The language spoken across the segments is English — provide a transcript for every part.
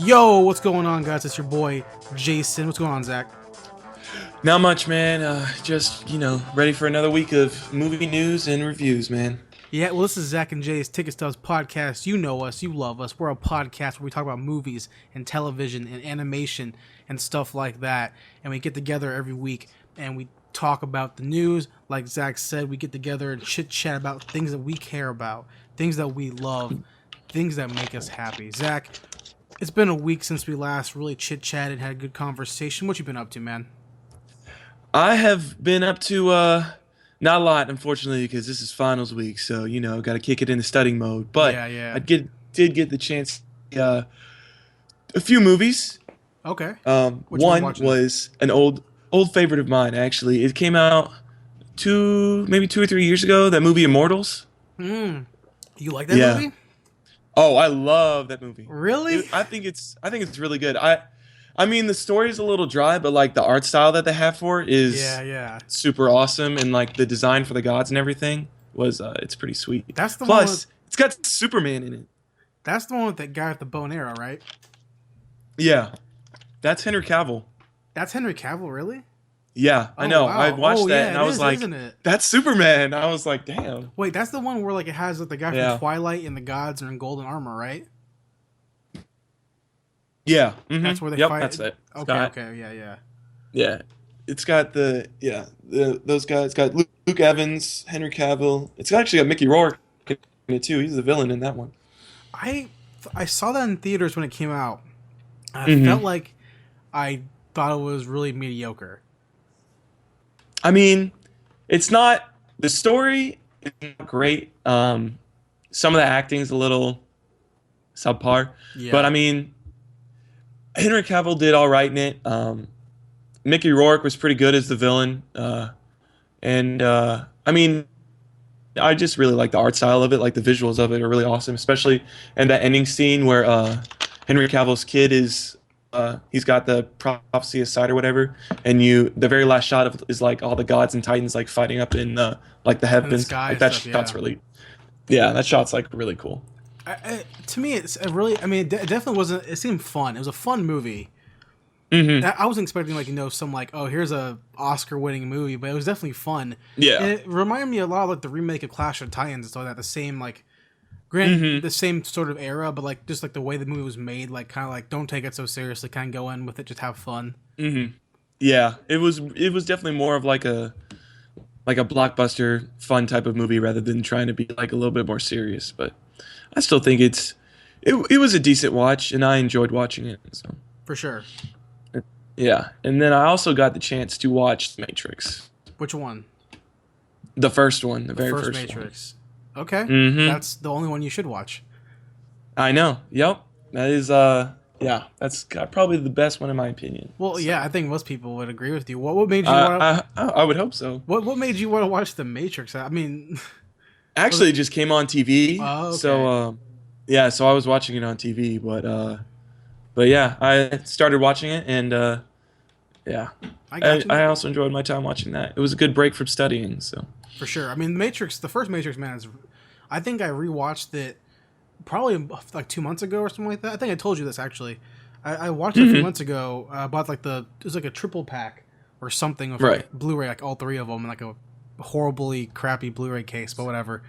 Yo, what's going on, guys? It's your boy, Jason. What's going on, Zach? Not much, man. Just, ready for another week of movie news and reviews, man. Yeah, well, this is Zach and Jay's Ticket Stubs Podcast. You know us. You love us. We're a podcast where we talk about movies and television and animation and stuff like that. And we get together every week and we talk about the news. Like Zach said, we get together and chit-chat about things that we care about, things that we love, things that make us happy. Zach, it's been a week since we last really chit-chatted, had a good conversation. What you been up to, man? I have been up to, not a lot, unfortunately, because this is finals week, so, got to kick it into studying mode. But Yeah. I did get the chance to a few movies. Okay. One was an old favorite of mine, actually. It came out maybe 2 or 3 years ago, that movie Immortals. You like that movie? Oh, I love that movie. Really? I think it's really good. I mean, the story is a little dry, but like the art style that they have for it is super awesome, and like the design for the gods and everything was it's pretty sweet. That's the Plus, it's got Superman in it. That's the one with that guy with the bow and arrow, right? Yeah, that's Henry Cavill. That's Henry Cavill, really? Yeah, I know. Wow. I watched that and I was like, isn't it? "That's Superman." I was like, "Damn." Wait, that's the one where like it has like, the guy from Twilight and the gods are in golden armor, right? Yeah, that's where they fight. That's it. Okay, yeah. It's got those guys. It's got Luke Evans, Henry Cavill. It's actually got Mickey Rourke in it too. He's the villain in that one. I saw that in theaters when it came out. I felt like I thought it was really mediocre. I mean, it's not, the story is not great. Some of the acting is a little subpar. Yeah. But I mean, Henry Cavill did all right in it. Mickey Rourke was pretty good as the villain. I mean, I just really like the art style of it. Like the visuals of it are really awesome, especially in that ending scene where Henry Cavill's kid is he's got the prophecy of sight or whatever, and the very last shot is like all the gods and titans like fighting up in like the heavens. Like that shot's really, that shot's like really cool. To me, it's a really. I mean, it definitely wasn't. It seemed fun. It was a fun movie. I wasn't expecting some like, oh, here's a Oscar-winning movie, but it was definitely fun. Yeah, and it reminded me a lot of like the remake of Clash of Titans and stuff like that. The same like, the same sort of era, but like just like the way the movie was made, like kind of like don't take it so seriously, kind of go in with it, just have fun. Yeah, it was definitely more of like a blockbuster fun type of movie rather than trying to be like a little bit more serious, but I still think it was a decent watch, and I enjoyed watching it. So for sure. Yeah, and then I also got the chance to watch The Matrix. Which one? The first one, the very first Matrix. One. Okay, that's the only one you should watch. I know. Yep, that is that's probably the best one in my opinion. Well, so. I think most people would agree with you. What made you? I would hope so. What made you want to watch The Matrix? I mean. Actually, it just came on TV. Oh, okay. So, so I was watching it on TV, but yeah, I started watching it, and I also enjoyed my time watching that. It was a good break from studying, so. For sure. I mean, the first Matrix, man, I think I rewatched it probably like 2 months ago or something like that. I think I told you this, actually. I watched it a few months ago. I bought it was like a triple pack or something of like Blu-ray, like all three of them, in like a horribly crappy Blu-ray case, but whatever.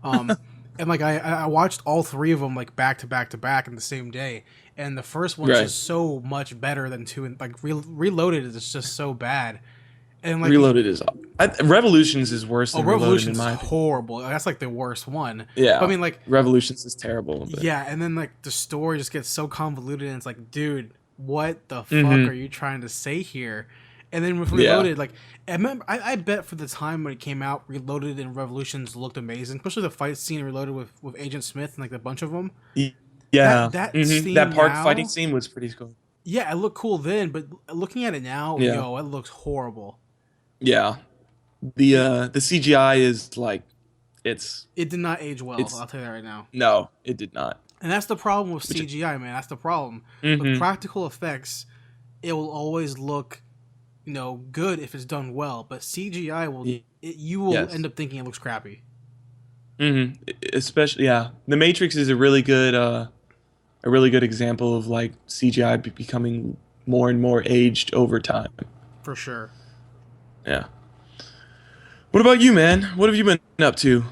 And like I watched all three of them like back to back to back in the same day, and the first one's just so much better than two, and like Reloaded is just so bad, and like Reloaded is Revolutions is worse than Revolutions Reloaded, in my is horrible. That's like the worst one. Yeah, but, I mean, like Revolutions is terrible. But. Yeah, and then like the story just gets so convoluted, and it's like, dude, what the fuck are you trying to say here? And then with Reloaded, like, I bet for the time when it came out, Reloaded and Revolutions looked amazing, especially the fight scene in Reloaded with Agent Smith and like a bunch of them. Yeah, that park fighting scene was pretty cool. Yeah, it looked cool then, but looking at it now, it looks horrible. Yeah, the CGI is like, it did not age well. I'll tell you that right now. No, it did not. And that's the problem with CGI, man. That's the problem with practical effects. It will always look, good if it's done well, but CGI will end up thinking it looks crappy. Especially, The Matrix is a really good a really good example of like CGI becoming more and more aged over time. For sure. Yeah. What about you, man? What have you been up to?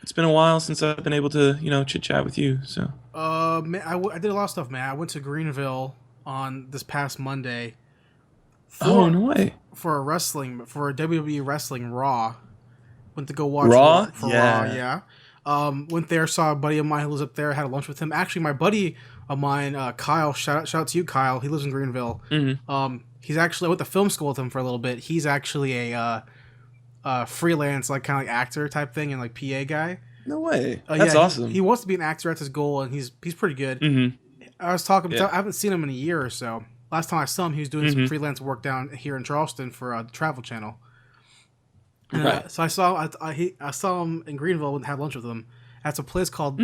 It's been a while since I've been able to, chit chat with you. So. Man, I did a lot of stuff, man. I went to Greenville on this past Monday. Oh, no way. For a WWE Wrestling Raw. Went to go watch Raw? For Raw, yeah. Went there, saw a buddy of mine who lives up there, had lunch with him. Actually, my buddy of mine, Kyle, shout out to you, Kyle. He lives in Greenville. Mm-hmm. He's actually, I went to film school with him for a little bit. He's actually a freelance, like kind of like actor type thing and like PA guy. No way. That's awesome. He wants to be an actor. That's his goal, and he's pretty good. Mm-hmm. I was talking. I haven't seen him in a year or so. Last time I saw him, he was doing some freelance work down here in Charleston for the Travel Channel. And, so I saw him in Greenville and had lunch with him at a place called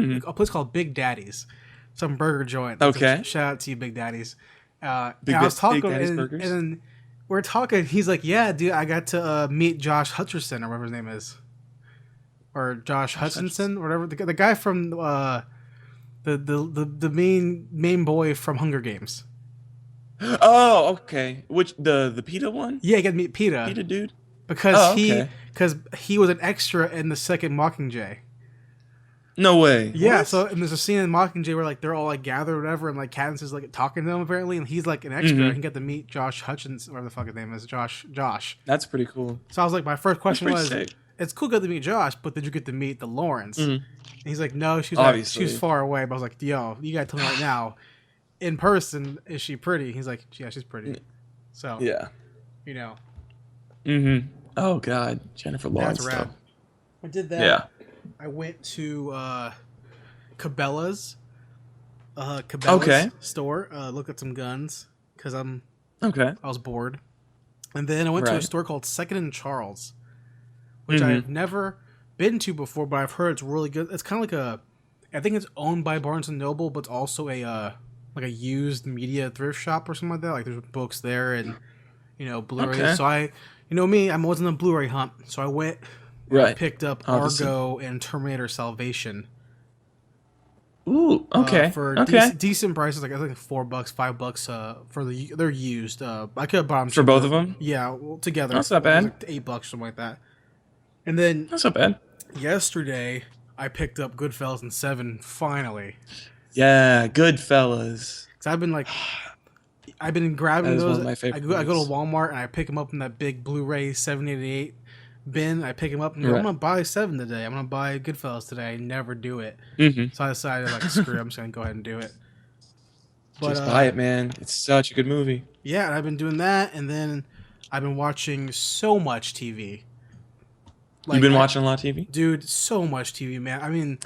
Big Daddy's, some burger joint. Okay. So shout out to you, Big Daddy's. I was talking, and then we're talking. He's like, "Yeah, dude, I got to meet Josh Hutcherson or whatever his name is, or Josh Hutchinson, whatever the guy from the main boy from Hunger Games." Oh, okay. Which the PETA one? Yeah, you got to meet PETA. PETA dude. Because he was an extra in the second Mockingjay. No way. Yeah, What? so and there's a scene in Mockingjay where like they're all like gathered or whatever, and like Katniss is like talking to them apparently, and he's like an extra. And he get to meet Josh Hutchins, whatever the fuck his name is, Josh. That's pretty cool. So I was like, my first question was, sick. it's cool to meet Josh, but did you get to meet the Lawrence? And he's like, no, she was far away. But I was like, yo, you gotta tell me right now, in person, is she pretty? He's like, yeah, she's pretty. So yeah, you know. Mm-hmm. Oh God, Jennifer Lawrence. That's rad. I did that. Yeah. I went to Cabela's store, look at some guns because I was bored, and then I went to a store called Second and Charles, which I've never been to before, but I've heard it's really good. It's kind of like I think it's owned by Barnes and Noble, but it's also a like a used media thrift shop or something like that. Like there's books there and Blu-rays. Okay. So I wasn't a Blu-ray hunt, so I went. I picked up Argo and Terminator Salvation. Ooh, okay. For decent prices, like I think $4, $5 for they're used. I could have bought them for both of them. Yeah, together. That's not bad. Like $8, something like that. And then that's not bad. Yesterday, I picked up Goodfellas and 7 finally. Yeah, Goodfellas. Because I've been grabbing those. One of my favorite I go to Walmart and I pick them up in that big Blu-ray 788 bin. I pick them up and go, I'm gonna buy 7 today. I'm gonna buy Goodfellas today. I never do it. So I decided like screw it, I'm just gonna go ahead and do it. But, just buy it, man. It's such a good movie. Yeah, and I've been doing that, and then I've been watching so much TV. You've been watching a lot of TV? Dude, so much TV, man. I mean,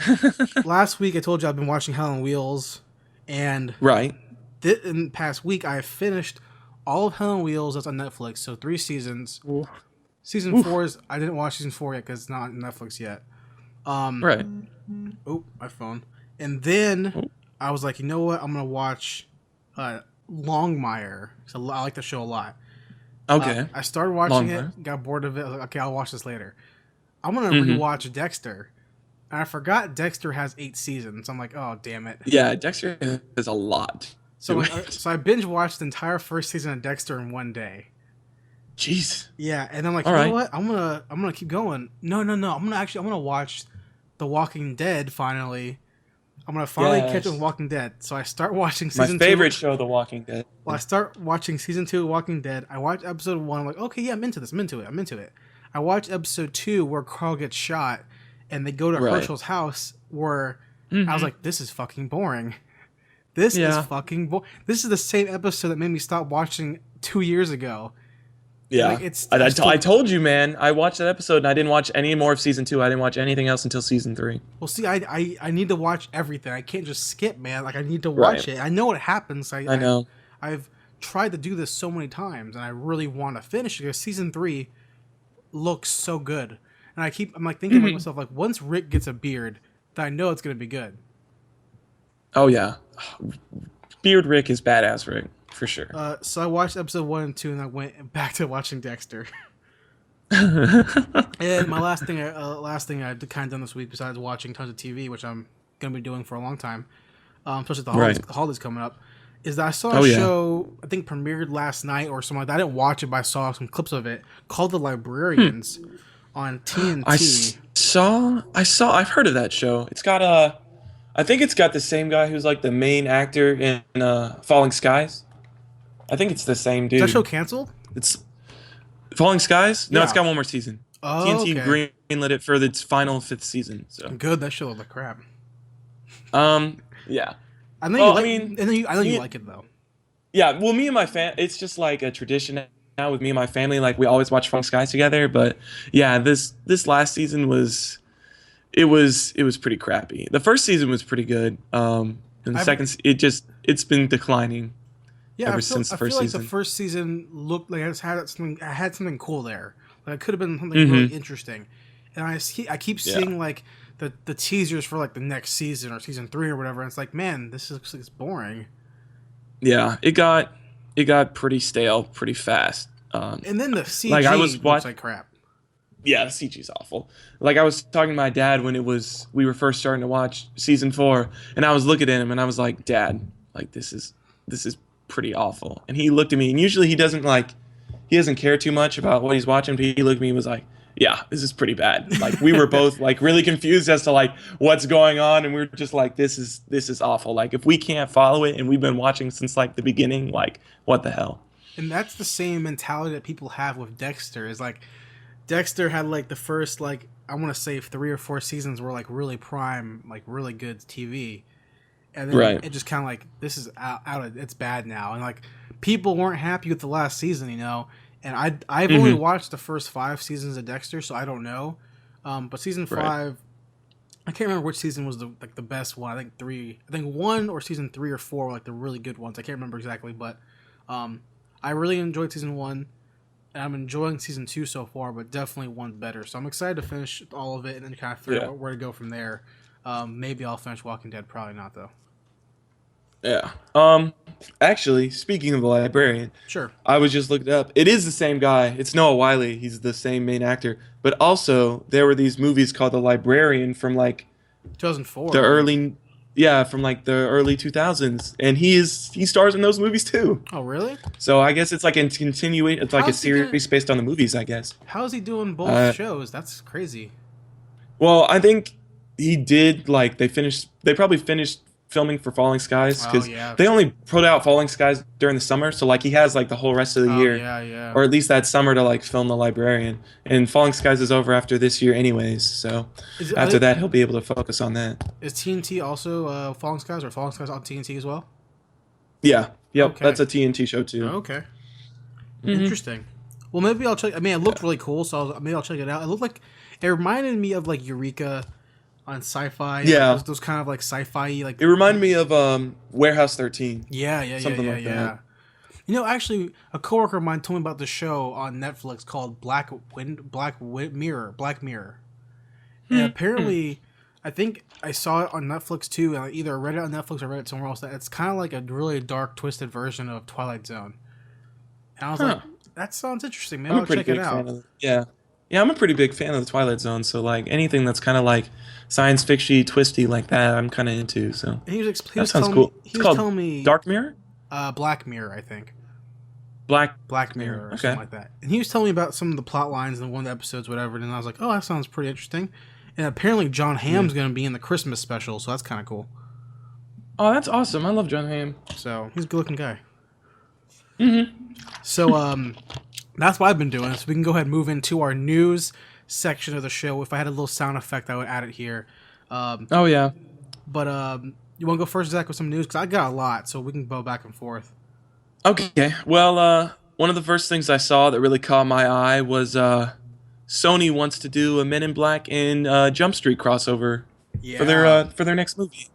last week I told you I've been watching Hell on Wheels, and in the past week I finished all of Hell on Wheels that's on Netflix, so 3 seasons. Ooh. Season 4 is... I didn't watch Season 4 yet because it's not on Netflix yet. Oh, my phone. And then I was like, you know what? I'm going to watch Longmire. So I like the show a lot. Okay. I started watching it, got bored of it. I was like, okay, I'll watch this later. I'm going to rewatch Dexter. And I forgot Dexter has 8 seasons. I'm like, oh, damn it. Yeah, Dexter has a lot. So I binge watched the entire first season of Dexter in one day. Jeez. Yeah, and I'm like, you know what? I'm gonna keep going. No. I'm gonna watch The Walking Dead finally. I'm gonna finally catch up with Walking Dead. So I start watching season 2. My favorite show, The Walking Dead. Well, I start watching season 2 of Walking Dead. I watch episode 1. I'm like, okay, yeah, I'm into this. I'm into it. I watch episode 2 where Carl gets shot, and they go to Herschel's house. Where I was like, this is fucking boring. This is fucking boring. This is the same episode that made me stop watching 2 years ago. Yeah, like I told you, man. I watched that episode and I didn't watch any more of season 2. I didn't watch anything else until season 3. Well, see, I need to watch everything. I can't just skip, man. Like I need to watch it. I know what happens. I know. I've tried to do this so many times, and I really want to finish it because season 3 looks so good. And I'm like thinking to myself, like once Rick gets a beard, then I know it's gonna be good. Oh yeah, Beard Rick is badass Rick. For sure. So I watched episode 1 and 2, and I went back to watching Dexter. And my last thing I kind of done this week, besides watching tons of TV, which I'm gonna be doing for a long time, especially Right. the holidays coming up, is that I saw Oh a yeah. show, I think premiered last night or something like that. I didn't watch it, but I saw some clips of it, called The Hmm. Librarians on TNT. I've heard of that show. It's got I think it's got the same guy who's like the main actor in Falling Skies. I think it's the same Is that show dude. canceled? It's Falling Skies? No, it's Yeah. got one more season. Oh, TNT okay. greenlit it for its final fifth season. So, Good. That show looked like crap. yeah. I know you Well, I like. mean, I know you me, like it though. yeah. Well, me and my it's just like a tradition now with me and my family. Like we always watch Falling Skies together. But yeah, this last season it was pretty crappy. The first season was pretty good. And the I've second, it's been declining Yeah, ever since the I feel first like the season. first season looked like it had something cool there. Like it could have been something really Hmm. interesting. And I keep Yeah. seeing like the teasers for like the next season or season 3 or whatever. And it's like, man, looks like it's boring. Yeah, it got pretty stale pretty fast. And then the Like I was CG looks like crap. Yeah, the CG's awful. Like I was talking to my dad when we were first starting to watch season 4, and I was looking at him and I was like, "Dad, like this is pretty awful." And he looked at me, and usually he doesn't care too much about what he's watching, but he looked at me and was like, "Yeah, this is pretty bad." Like we were both like really confused as to like what's going on, and we were just like, "This is awful." Like if we can't follow it, and we've been watching since like the beginning, like what the hell? And that's the same mentality that people have with Dexter. Is like Dexter had like the first like I want to say 3 or 4 seasons were like really prime, like really good TV. And then Right. it just kind of like this is out of it's bad now, and like people weren't happy with the last season, and I've only Hmm. watched the first 5 seasons of Dexter, so I don't know, but season Right. 5, I can't remember which season was the best one. I think 1 or season 3 or 4 were like the really good ones. I can't remember exactly, but I really enjoyed season 1, and I'm enjoying season 2 so far, but definitely 1's better, so I'm excited to finish all of it and then kind of figure Yeah. out where to go from there. Maybe I'll finish Walking Dead, probably not though. Yeah. Actually, speaking of the librarian, Sure. I was just looking it up. It is the same guy. It's Noah Wiley. He's the same main actor. But also, there were these movies called The Librarian from like 2004. the right? early, yeah, from like the early 2000s, and he stars in those movies too. Oh, really? So I guess it's like a continuation. It's like a How's he gonna- series based on the movies, I guess. How is he doing both Uh, shows? That's crazy. Well, I think he did like they probably finished filming for Falling Skies Oh, because yeah. they only put out Falling Skies during the summer, so like he has like the whole rest of the Oh, year, yeah. or at least that summer to like film The Librarian. And Falling Skies is over after this year, anyways. So Is, after that, he'll be able to focus on that. is TNT also Falling Skies, or Falling Skies on TNT as well? Yeah, yep, Okay. that's a TNT show too. Okay. Mhm. Interesting. Well, maybe I'll check. I mean, it looked really cool, so maybe I'll check it out. It looked like it reminded me of like Eureka on Sci-Fi. Yeah. those kind of like sci-fi like. It reminded me of Warehouse 13. Yeah. something like that. Actually, a coworker of mine told me about the show on Netflix called Black Mirror. And apparently, I think I saw it on Netflix too, and I either read it on Netflix or read it somewhere else. That it's kind of like a really dark, twisted version of Twilight Zone. And I was like, that sounds interesting. Maybe I'm a I'll pretty check it big fan out. of yeah, I'm a pretty big fan of the Twilight Zone. So like anything that's kind of like science fiction twisty like that, I'm kind of into. So And he was that sounds cool. He It's was called telling me Dark Mirror, Black Mirror, I think. Black Mirror or Okay. something like that. And he was telling me about some of the plot lines in one of the episodes, whatever. And I was like, oh, that sounds pretty interesting. And apparently, John Hamm's going to be in the Christmas special, so that's kind of cool. Oh, that's awesome. I love John Hamm. So he's a good-looking guy. Mm-hmm. So that's what I've been doing. So we can go ahead and move into our news section of the show. If I had a little sound effect, I would add it here. Oh yeah. But you want to go first, Zach, with some news? Because I got a lot, so we can go back and forth. Okay. Well, one of the first things I saw that really caught my eye was Sony wants to do a Men in Black and Jump Street crossover Yeah. for their next movie.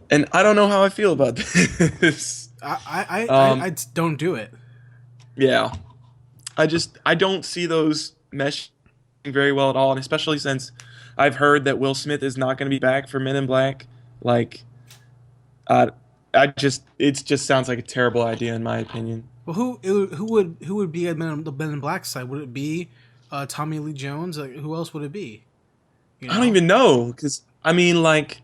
And I don't know how I feel about this. I just don't do it. Yeah. I don't see those meshing very well at all, and especially since I've heard that Will Smith is not going to be back for Men in Black. Like, it just sounds like a terrible idea in my opinion. Well, who would be at the Men in Black side? Would it be Tommy Lee Jones? Like, who else would it be? You I don't even know, because I mean, like,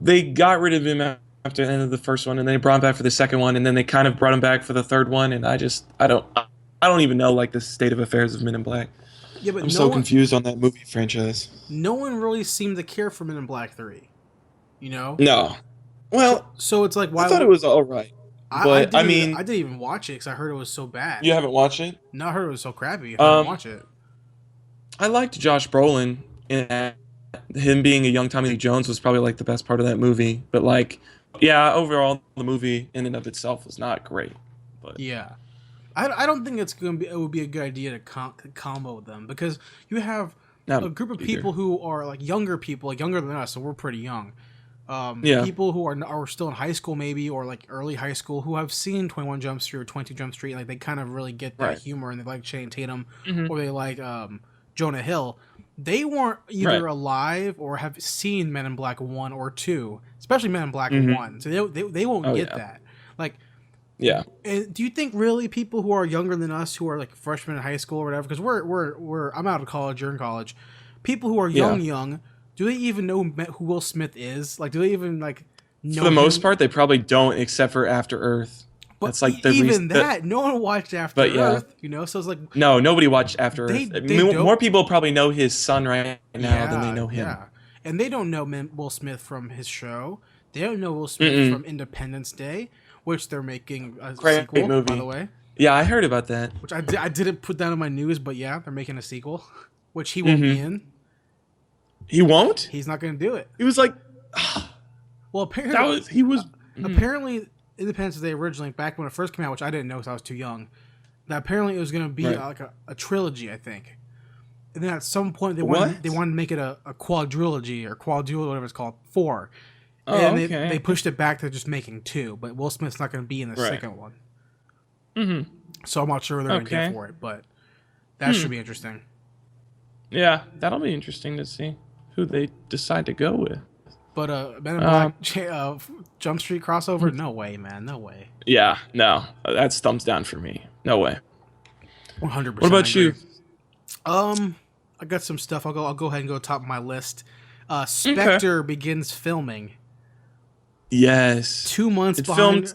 they got rid of him after the end of the first one, and then they brought him back for the second one, and then they kind of brought him back for the third one, and I don't even know like the state of affairs of Men in Black. Yeah, but I'm so confused on that movie franchise. No one really seemed to care for Men in Black 3. You know? No. Well, so it's like, why? I thought it was all right. But I mean, I didn't even watch it because I heard it was so bad. You haven't watched it? No, I heard it was so crappy. I didn't watch it. I liked Josh Brolin, and him being a young Tommy Lee Jones was probably like the best part of that movie. But like, yeah, overall the movie in and of itself was not great. But yeah, I don't think it would be a good idea to combo them, because you have a group of people who are like younger people, like younger than us, so we're pretty young. People who are still in high school maybe, or like early high school, who have seen 21 Jump Street or 22 Jump Street, and like they kind of really get that humor, and they like Channing Tatum, or they like Jonah Hill. They weren't either alive or have seen Men in Black 1 or 2, especially Men in Black 1, so they won't get that. Like, do you think really people who are younger than us, who are like freshmen in high school or whatever, because I'm out of college, you're in college, people who are young, do they even know who Will Smith is? Like, do they even like know? For the most part, they probably don't, except for After Earth. But that's like no one watched After Earth, you know. So it's like, no, nobody watched After Earth. More people probably know his son right now than they know him. Yeah, and they don't know Will Smith from his show. They don't know Will Smith from Independence Day, which they're making a sequel, movie, by the way. Yeah, I heard about that. Which I didn't put down in my news, but yeah, they're making a sequel, which he won't be in. He won't? He's not going to do it. He was like, well, apparently apparently Independence Day originally, back when it first came out, which I didn't know because I was too young, that apparently it was going to be like a trilogy, I think. And then at some point they wanted to make it a quadrilogy or quadruple, whatever it's called, 4. And they pushed it back to just making 2, but Will Smith's not going to be in the second one. So I'm not sure what they're going to get for it, but that should be interesting. Yeah, that'll be interesting to see who they decide to go with. But Men in Black Jump Street crossover? No way, man. No way. Yeah, no. That's thumbs down for me. No way. 100%. What about you? I got some stuff. I'll go ahead and go top of my list. Spectre begins filming. Yes. 2 months behind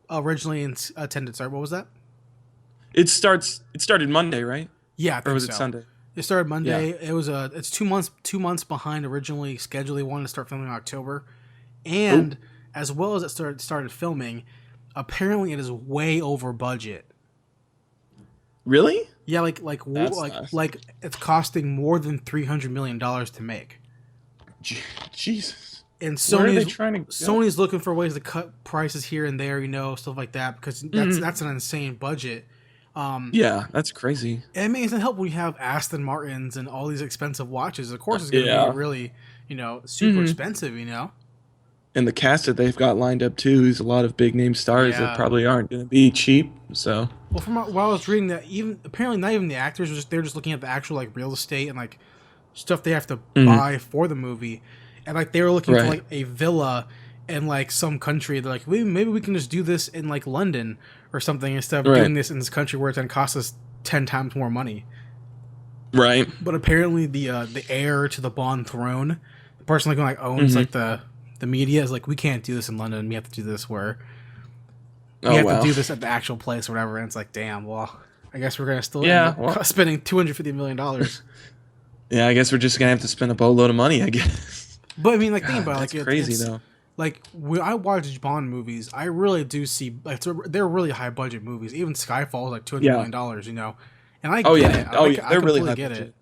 originally intended. Sorry, what was that? It started Monday, right? Yeah, I think or was so. it Sunday? It started Monday. Yeah. It's 2 months behind originally scheduled. They wanted to start filming in October, and as well as it started filming, apparently it is way over budget. Really? Yeah, like it's costing more than $300 million to make. Jesus. And Sony's looking for ways to cut prices here and there, you know, stuff like that, because that's an insane budget. Yeah, that's crazy. I mean, it doesn't help when you have Aston Martins and all these expensive watches. Of course, it's going to be really, super expensive, you know? And the cast that they've got lined up, too, is a lot of big-name stars that probably aren't going to be cheap, so... Well, from what I was reading, that apparently not even the actors, they're just looking at the actual, like, real estate and, like, stuff they have to buy for the movie. And, like, they were looking for, like, a villa in, like, some country. They're like, maybe we can just do this in, like, London or something instead of doing this in this country where it's going to cost us 10 times more money. Right. But apparently the heir to the Bond throne, the person like owns like the media, is like, we can't do this in London. We have to do this where we have to do this at the actual place or whatever. And it's like, damn, well, I guess we're going to still end up spending $250 million. Yeah, I guess we're just going to have to spend a boatload of money, I guess. But I mean, like, think about it. That's crazy, though. Like, when I watch Bond movies, I really do see, like, they're really high budget movies. Even Skyfall is like $200 million, you know? And I get it. They're really high budget.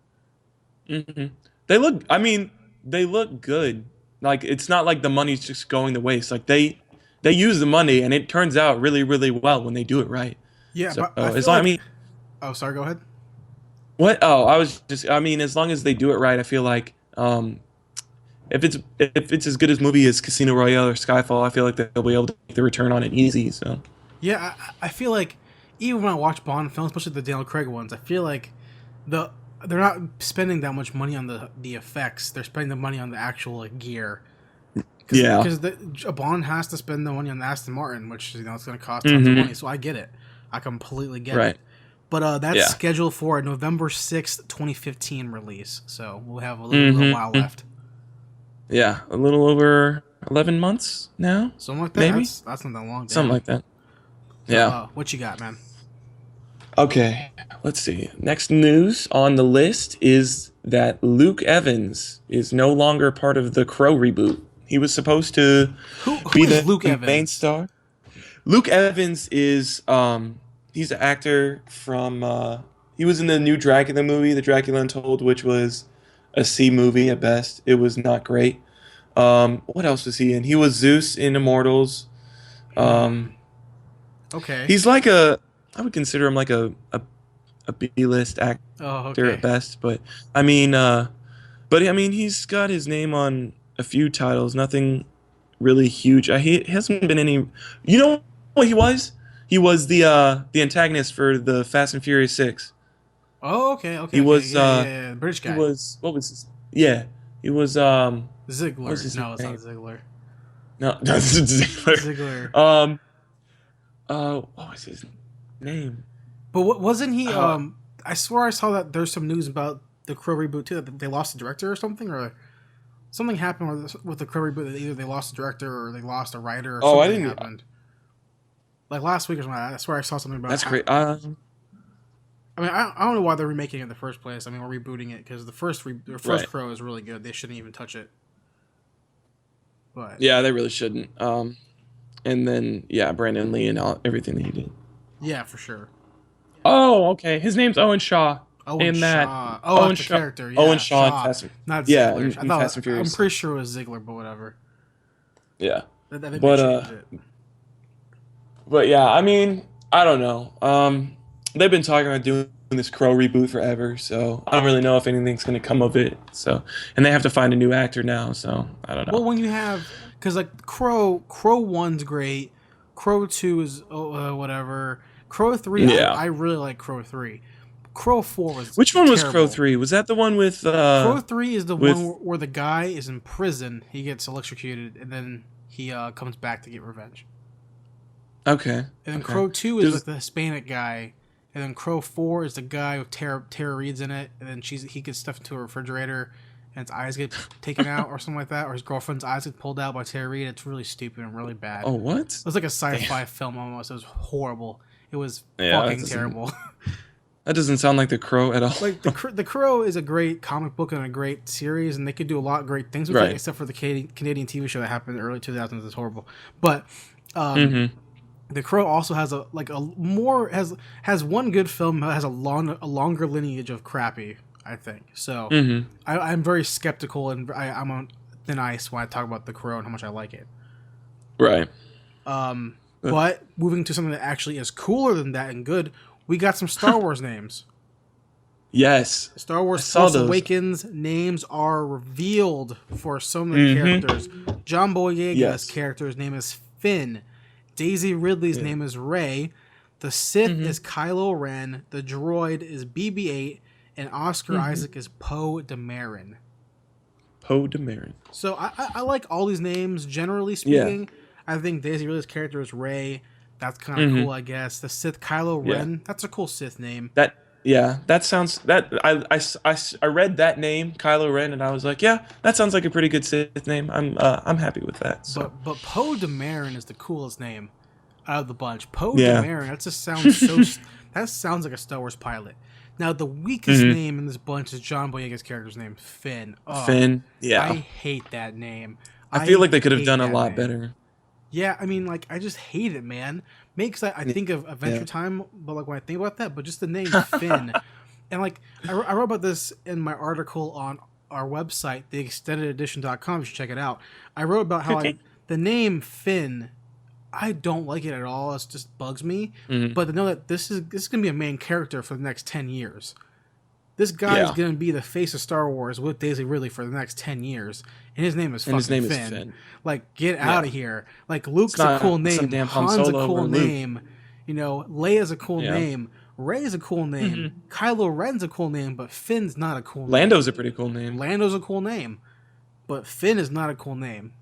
They look good. Like, it's not like the money's just going to waste. Like, they use the money, and it turns out really, really well when they do it right. Yeah, so, but oh, sorry, go ahead. What? Oh, as long as they do it right, I feel like, if it's as good as movie as Casino Royale or Skyfall, I feel like they'll be able to make the return on it easy. So yeah, I feel like even when I watch Bond films, especially the Daniel Craig ones, I feel like they're not spending that much money on the effects. They're spending the money on the actual gear. Because a Bond has to spend the money on the Aston Martin, which it's going to cost tons of money. So I get it. I completely get it. But that's scheduled for a November 6th, 2015 release. So we'll have a little while left. Yeah, a little over 11 months now. Something like that. Maybe That's not that long. Damn. something like that. Yeah. What you got, man? Okay, let's see. Next news on the list is that Luke Evans is no longer part of the Crow reboot. He was supposed to be the Luke Evans? main star. Luke Evans is he's an actor from he was in the new Dracula movie, The Dracula Untold, which was a C movie at best. It was not great. What else was he in? He was Zeus in Immortals. Okay. He's like I would consider him like a B-list actor at best, but I mean, he's got his name on a few titles, nothing really huge. He hasn't been any. You know what he was? He was the antagonist for the Fast and Furious 6. Oh, okay. He was British guy. He was what was his? Yeah, he was Ziggler. It's not Ziggler. No, this is Ziggler. What was his name? But wasn't he? I swear I saw that there's some news about the Crow reboot too. That they lost the director or something, or something happened with the Crow reboot. That either they lost the director or they lost a writer. Or something happened. Like last week or something. I swear I saw something about. That's great. I mean, I don't know why they're remaking it in the first place. I mean, we're rebooting it because the first Crow is really good. They shouldn't even touch it. But yeah, they really shouldn't. And then Brandon Lee and everything that he did. Yeah, for sure. Oh, okay. His name's Owen Shaw. Owen Shaw. Owen Shaw. Character. Yeah, Owen Shaw. Not Ziggler. In Fast and Furious. I'm pretty sure it was Ziggler, but whatever. Yeah. But yeah, I mean, I don't know. They've been talking about doing this Crow reboot forever, so I don't really know if anything's going to come of it. So, and they have to find a new actor now, so I don't know. Well, when you have, because like Crow 1's great, Crow 2 is whatever, Crow 3, yeah. I really like Crow 3. Crow 4 was Which one was terrible. Crow 3? Was that the one with Crow 3 is the one where the guy is in prison, he gets electrocuted, and then he comes back to get revenge. Okay. And then Crow 2 is like the Hispanic guy. And then Crow 4 is the guy with Tara Reid's in it. And then he gets stuffed into a refrigerator and his eyes get taken out or something like that. Or his girlfriend's eyes get pulled out by Tara Reid. It's really stupid and really bad. Oh, what? It was like a sci-fi film almost. It was horrible. It was fucking terrible. That doesn't sound like The Crow at all. Like the Crow is a great comic book and a great series. And they could do a lot of great things with it. Except for the Canadian TV show that happened in the early 2000s. It's horrible. But... The Crow also has has one good film, has a longer lineage of crappy, I think. So I'm very skeptical and I'm on thin ice when I talk about The Crow and how much I like it. Right. But moving to something that actually is cooler than that and good, we got some Star Wars names. Yes. Star Wars Force Awakens names are revealed for so many characters. John Boyega's character's name is Finn. Daisy Ridley's name is Rey. The Sith is Kylo Ren. The droid is BB-8. And Oscar Isaac is Poe Dameron. Poe Dameron. So I like all these names, generally speaking. I think Daisy Ridley's character is Rey. That's kind of cool, I guess. The Sith Kylo Ren. That's a cool Sith name. That sounds... I read that name, Kylo Ren, and I was like, yeah, that sounds like a pretty good Sith name. I'm happy with that. So. But Poe Dameron is the coolest name out of the bunch. Poe Dameron, that just sounds so... that sounds like a Star Wars pilot. Now, the weakest name in this bunch is John Boyega's character's name, Finn. Oh, Finn, yeah. I hate that name. I feel like they could have done a lot better. Yeah, I mean, like, I just hate it, man. Maybe because I think of Adventure Time, but like when I think about that, but just the name Finn. And like, I wrote about this in my article on our website, theextendededition.com. You should check it out. I wrote about how the name Finn, I don't like it at all. It just bugs me. But to know that this is going to be a main character for the next 10 years. This guy is going to be the face of Star Wars with Daisy Ridley for the next 10 years. And his name is fucking Finn. Like, get out of here. Like, Luke's a cool name. Han's a cool name. You know, Leia's a cool name. Rey's a cool name. Kylo Ren's a cool name, but Finn's not a cool name. Lando's a pretty cool name. Lando's a cool name. But Finn is not a cool name.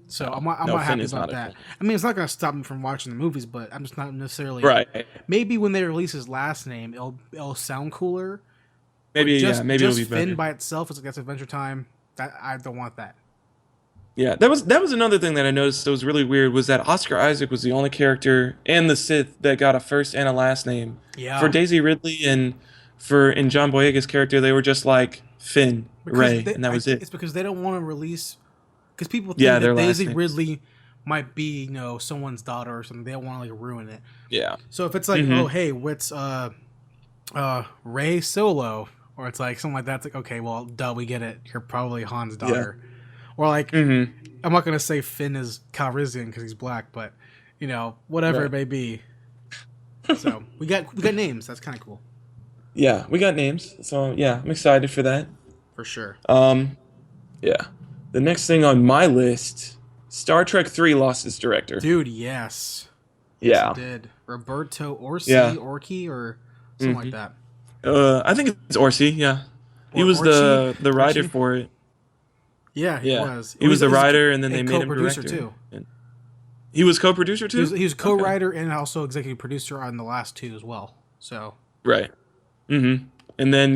So I'm not happy about that. I mean, it's not going to stop me from watching the movies, but I'm just not necessarily... Right. Maybe when they release his last name, it'll sound cooler. Maybe it'll be better. Finn by itself, it's like that's Adventure Time. I don't want that. Yeah, that was another thing that I noticed that was really weird was that Oscar Isaac was the only character and the Sith that got a first and a last name. For Yeah, Daisy Ridley and in John Boyega's character, they were just like Finn, because Ray, and that was it. it's because they don't want to release because people Yeah, think their that last Daisy names. Ridley might be someone's daughter or something. They don't want to like ruin it. Yeah. So if it's like, Mhm. oh hey, what's Ray Solo, or it's like something like that, it's like, okay, well, duh, we get it. You're probably Han's daughter. Or like, Mhm. I'm not gonna say Finn is Calrissian because he's black, but whatever Right. it may be. So we got names. That's kind of cool Yeah, we got names. So yeah, I'm excited for that. for sure. Yeah. The next thing on my list, Star Trek 3 lost its director. Dude, yes. Yeah. It did. Roberto Orci, Yeah. Orci, or something like Mhm. that. I think it's Orsi, yeah. He Or was the Orci? writer Orci? for it. Yeah, he Yeah. was. He was the he's writer and then a they made him co-producer, director. too. And he was co-producer too? He was Okay. co-writer and also executive producer on the last two as well. So Right. Mm-hmm. And then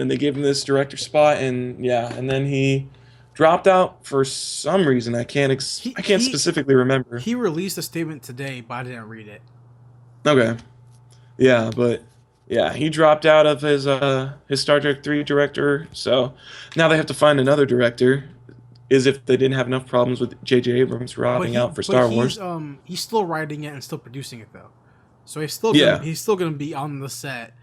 they gave him this director spot and then he dropped out for some reason. I can't He- specifically remember. he released a statement today, but I didn't read it. Okay. Yeah, but yeah, he dropped out of his Star Trek 3 director. So now they have to find another director. Is if they didn't have enough problems with J.J. Abrams dropping out for Star Wars. He's still writing it and still producing it though, so he's still gonna be on the set.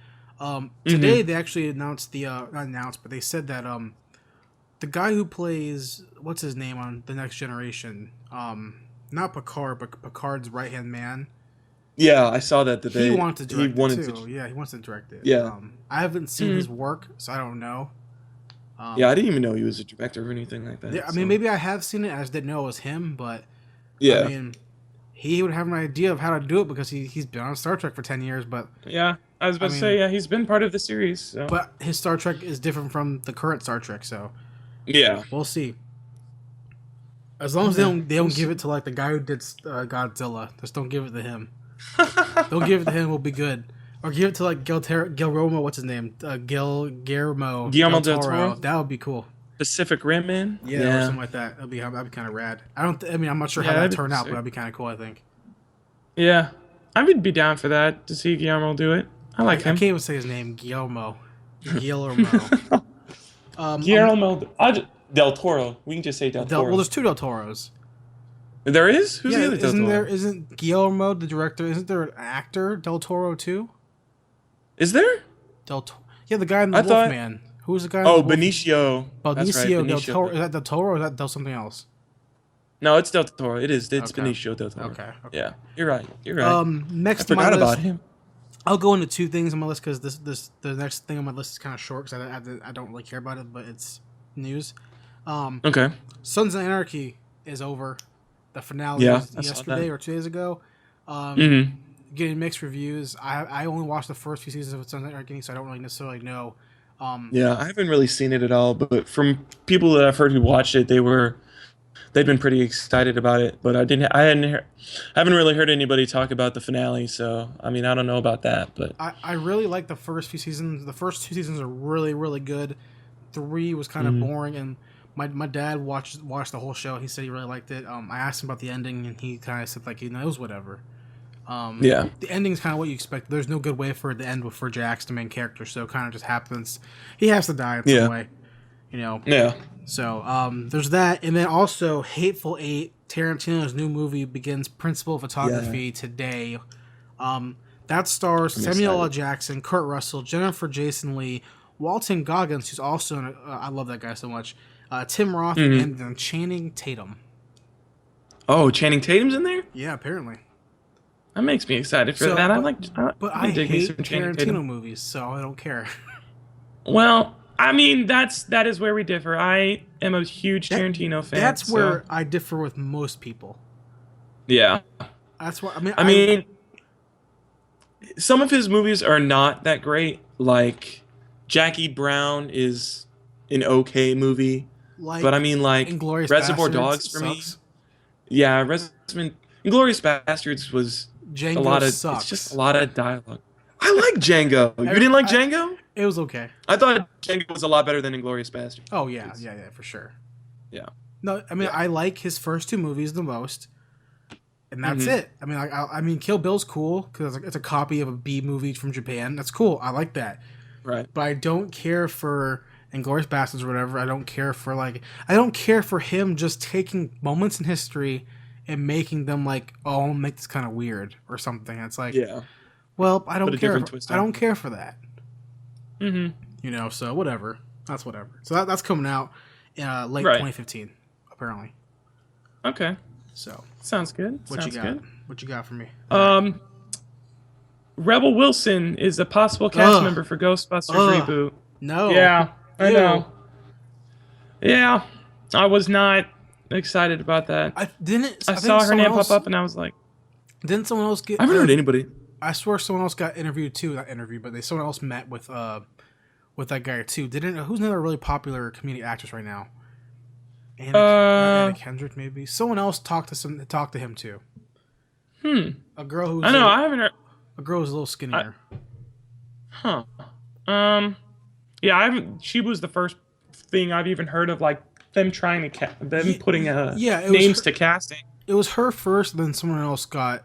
Today they actually announced not announced, but they said that the guy who plays what's his name on The Next Generation, not Picard, but Picard's right hand man. Yeah, I saw that He wanted to direct it wanted too. Yeah, he wants to direct it. Yeah. I haven't seen his work, so I don't know. Yeah, I didn't even know he was a director or anything like that. Yeah, I so. mean, maybe I have seen it. I just didn't know it was him, but Yeah. I mean, he would have an idea of how to do it because he's been on Star Trek for 10 years, but Yeah, I was about to say, yeah, he's been part of the series. So. but his Star Trek is different from the current Star Trek, so Yeah. we'll see. As long as they don't give it to like the guy who did Godzilla, just don't give it to him. Don't give it to him. We'll be good. Or give it to like Guillermo. What's his name? Guillermo Guillermo del del Toro? That would be cool. Pacific Rim Man? Yeah, or something like that. That'd be kind of rad. I'm not sure how Yeah, that that'd be turned out, sick. but that'd be kind of cool. I think. Yeah, I would be down for that to see Guillermo do it. I like I him. can't even say his name. Guillermo. Guillermo. Guillermo. Del Toro. We can just say Del Toro. Well, there's two Del Toros. There is? Who's Yeah, the other Del Toro? isn't Guillermo the director? Isn't there an actor Del Toro too? Is there? Yeah, the guy in the I thought- Wolfman. Who's the guy? Oh, in the Benicio. That's right, Benicio del Benicio Toro. Is that Del Toro or is that Del something else? No, it's Del Toro. It is. It's Okay. Benicio Del Toro. Okay. Yeah, you're right. You're right. I Next on my forgot list, about him. I'll go into two things on my list because the next thing on my list is kind of short because I don't really care about it, but it's news. Okay. Sons of Anarchy is over. The finale Yeah, was I saw yesterday that. or 2 days ago. Mm-hmm. Getting mixed reviews. I only watched the first few seasons of Sons of Anarchy, so I don't really necessarily know. Yeah, I haven't really seen it at all, but from people that I've heard who watched it, they'd been pretty excited about it. But I haven't really heard anybody talk about the finale. So I mean, I don't know about that, but I really like the first few seasons. The first 2 seasons are really, really good. 3 was kind of boring, and my dad watched the whole show. He said he really liked it. I asked him about the ending, and he kind of said like he knows whatever. yeah, The ending is kind of what you expect. There's no good way for it to end for Jax, the main character, so it kind of just happens. He has to die in some way, yeah. So there's that, and then also Hateful Eight, Tarantino's new movie, begins principal photography today. That stars Samuel L. Jackson, Kurt Russell, Jennifer Jason Leigh, Walton Goggins, who's also I love that guy so much, Tim Roth, and then Channing Tatum. Oh, Channing Tatum's in there? Yeah, apparently. That makes me excited for So, that. But I I dig me hate some Channing Tarantino Tatum. movies, so I don't care. Well, I mean, that is where we differ. I am a huge Tarantino fan. That's so- where I differ with most people. Yeah. That's why I mean, some of his movies are not that great. Like Jackie Brown is an okay movie, like, but I mean, like Inglourious Reservoir Bastards Dogs for me. sucks. Yeah, Inglourious Bastards was Django a lot of. sucks. It's just a lot of dialogue. I like Django. You didn't like Django? It was okay. I thought Django was a lot better than Inglourious Bastards. Oh yeah, for sure. Yeah. No, I mean, I like his first two movies the most, and that's it. I mean, I mean, Kill Bill's cool because it's a copy of a B movie from Japan. That's cool. I like that. Right. But I don't care for Inglourious Basterds or whatever. I don't care for him just taking moments in history and making them like, oh, I'll make this kind of weird or something. It's like, well, I don't care. I don't care for that. Mm-hmm. You know, so whatever. That's whatever. So that's coming out late 2015, apparently. Okay. So sounds good. What you got? Good. What you got for me? Rebel Wilson is a possible cast member for Ghostbusters reboot. No. Yeah, I know. Yeah, I was not excited about that. I saw her name pop up and I was like, didn't someone else get? I haven't heard anybody. I swear someone else got interviewed too. Not interviewed, but someone else met with that guy too. Who's another really popular comedic actress right now? Anna Kendrick, maybe. Someone else talked to him too. A girl who's I haven't heard. A girl who's a little skinnier. Yeah, I haven't. She was the first thing I've even heard of, like them trying to putting names to casting. It was her first, then someone else got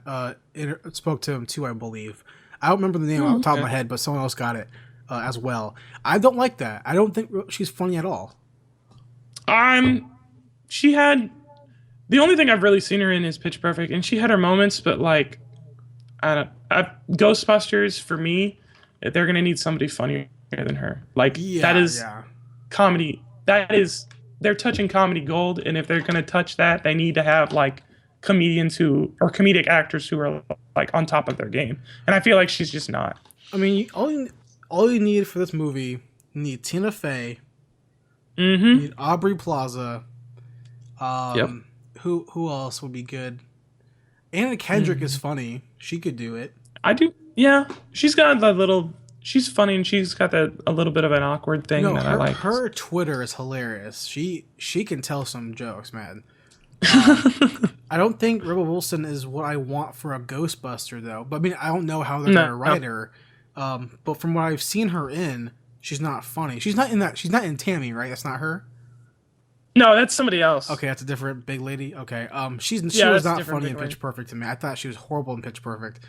spoke to him too, I believe. I don't remember the name off the top of my head, but someone else got it as well. I don't like that. I don't think she's funny at all. She had the only thing I've really seen her in is Pitch Perfect, and she had her moments, but like, Ghostbusters for me, they're gonna need somebody funnier than her. Like that is comedy. They're touching comedy gold, and if they're gonna touch that, they need to have like comedic actors who are like on top of their game. And I feel like she's just not. I mean, all you need for this movie, you need Tina Fey, you need Aubrey Plaza. Who else would be good? Anna Kendrick is funny. She could do it. I do. Yeah, she's got that little. She's funny, and she's got a little bit of an awkward thing that I like. Her Twitter is hilarious. She can tell some jokes, man. I don't think Rebel Wilson is what I want for a Ghostbuster, though. But I mean, I don't know how they're gonna write her. But from what I've seen her in, she's not funny. She's not in that. She's not in Tammy, right? That's not her. No, that's somebody else. Okay, that's a different big lady. Okay, she was not funny in Pitch Perfect to me. I thought she was horrible in Pitch Perfect.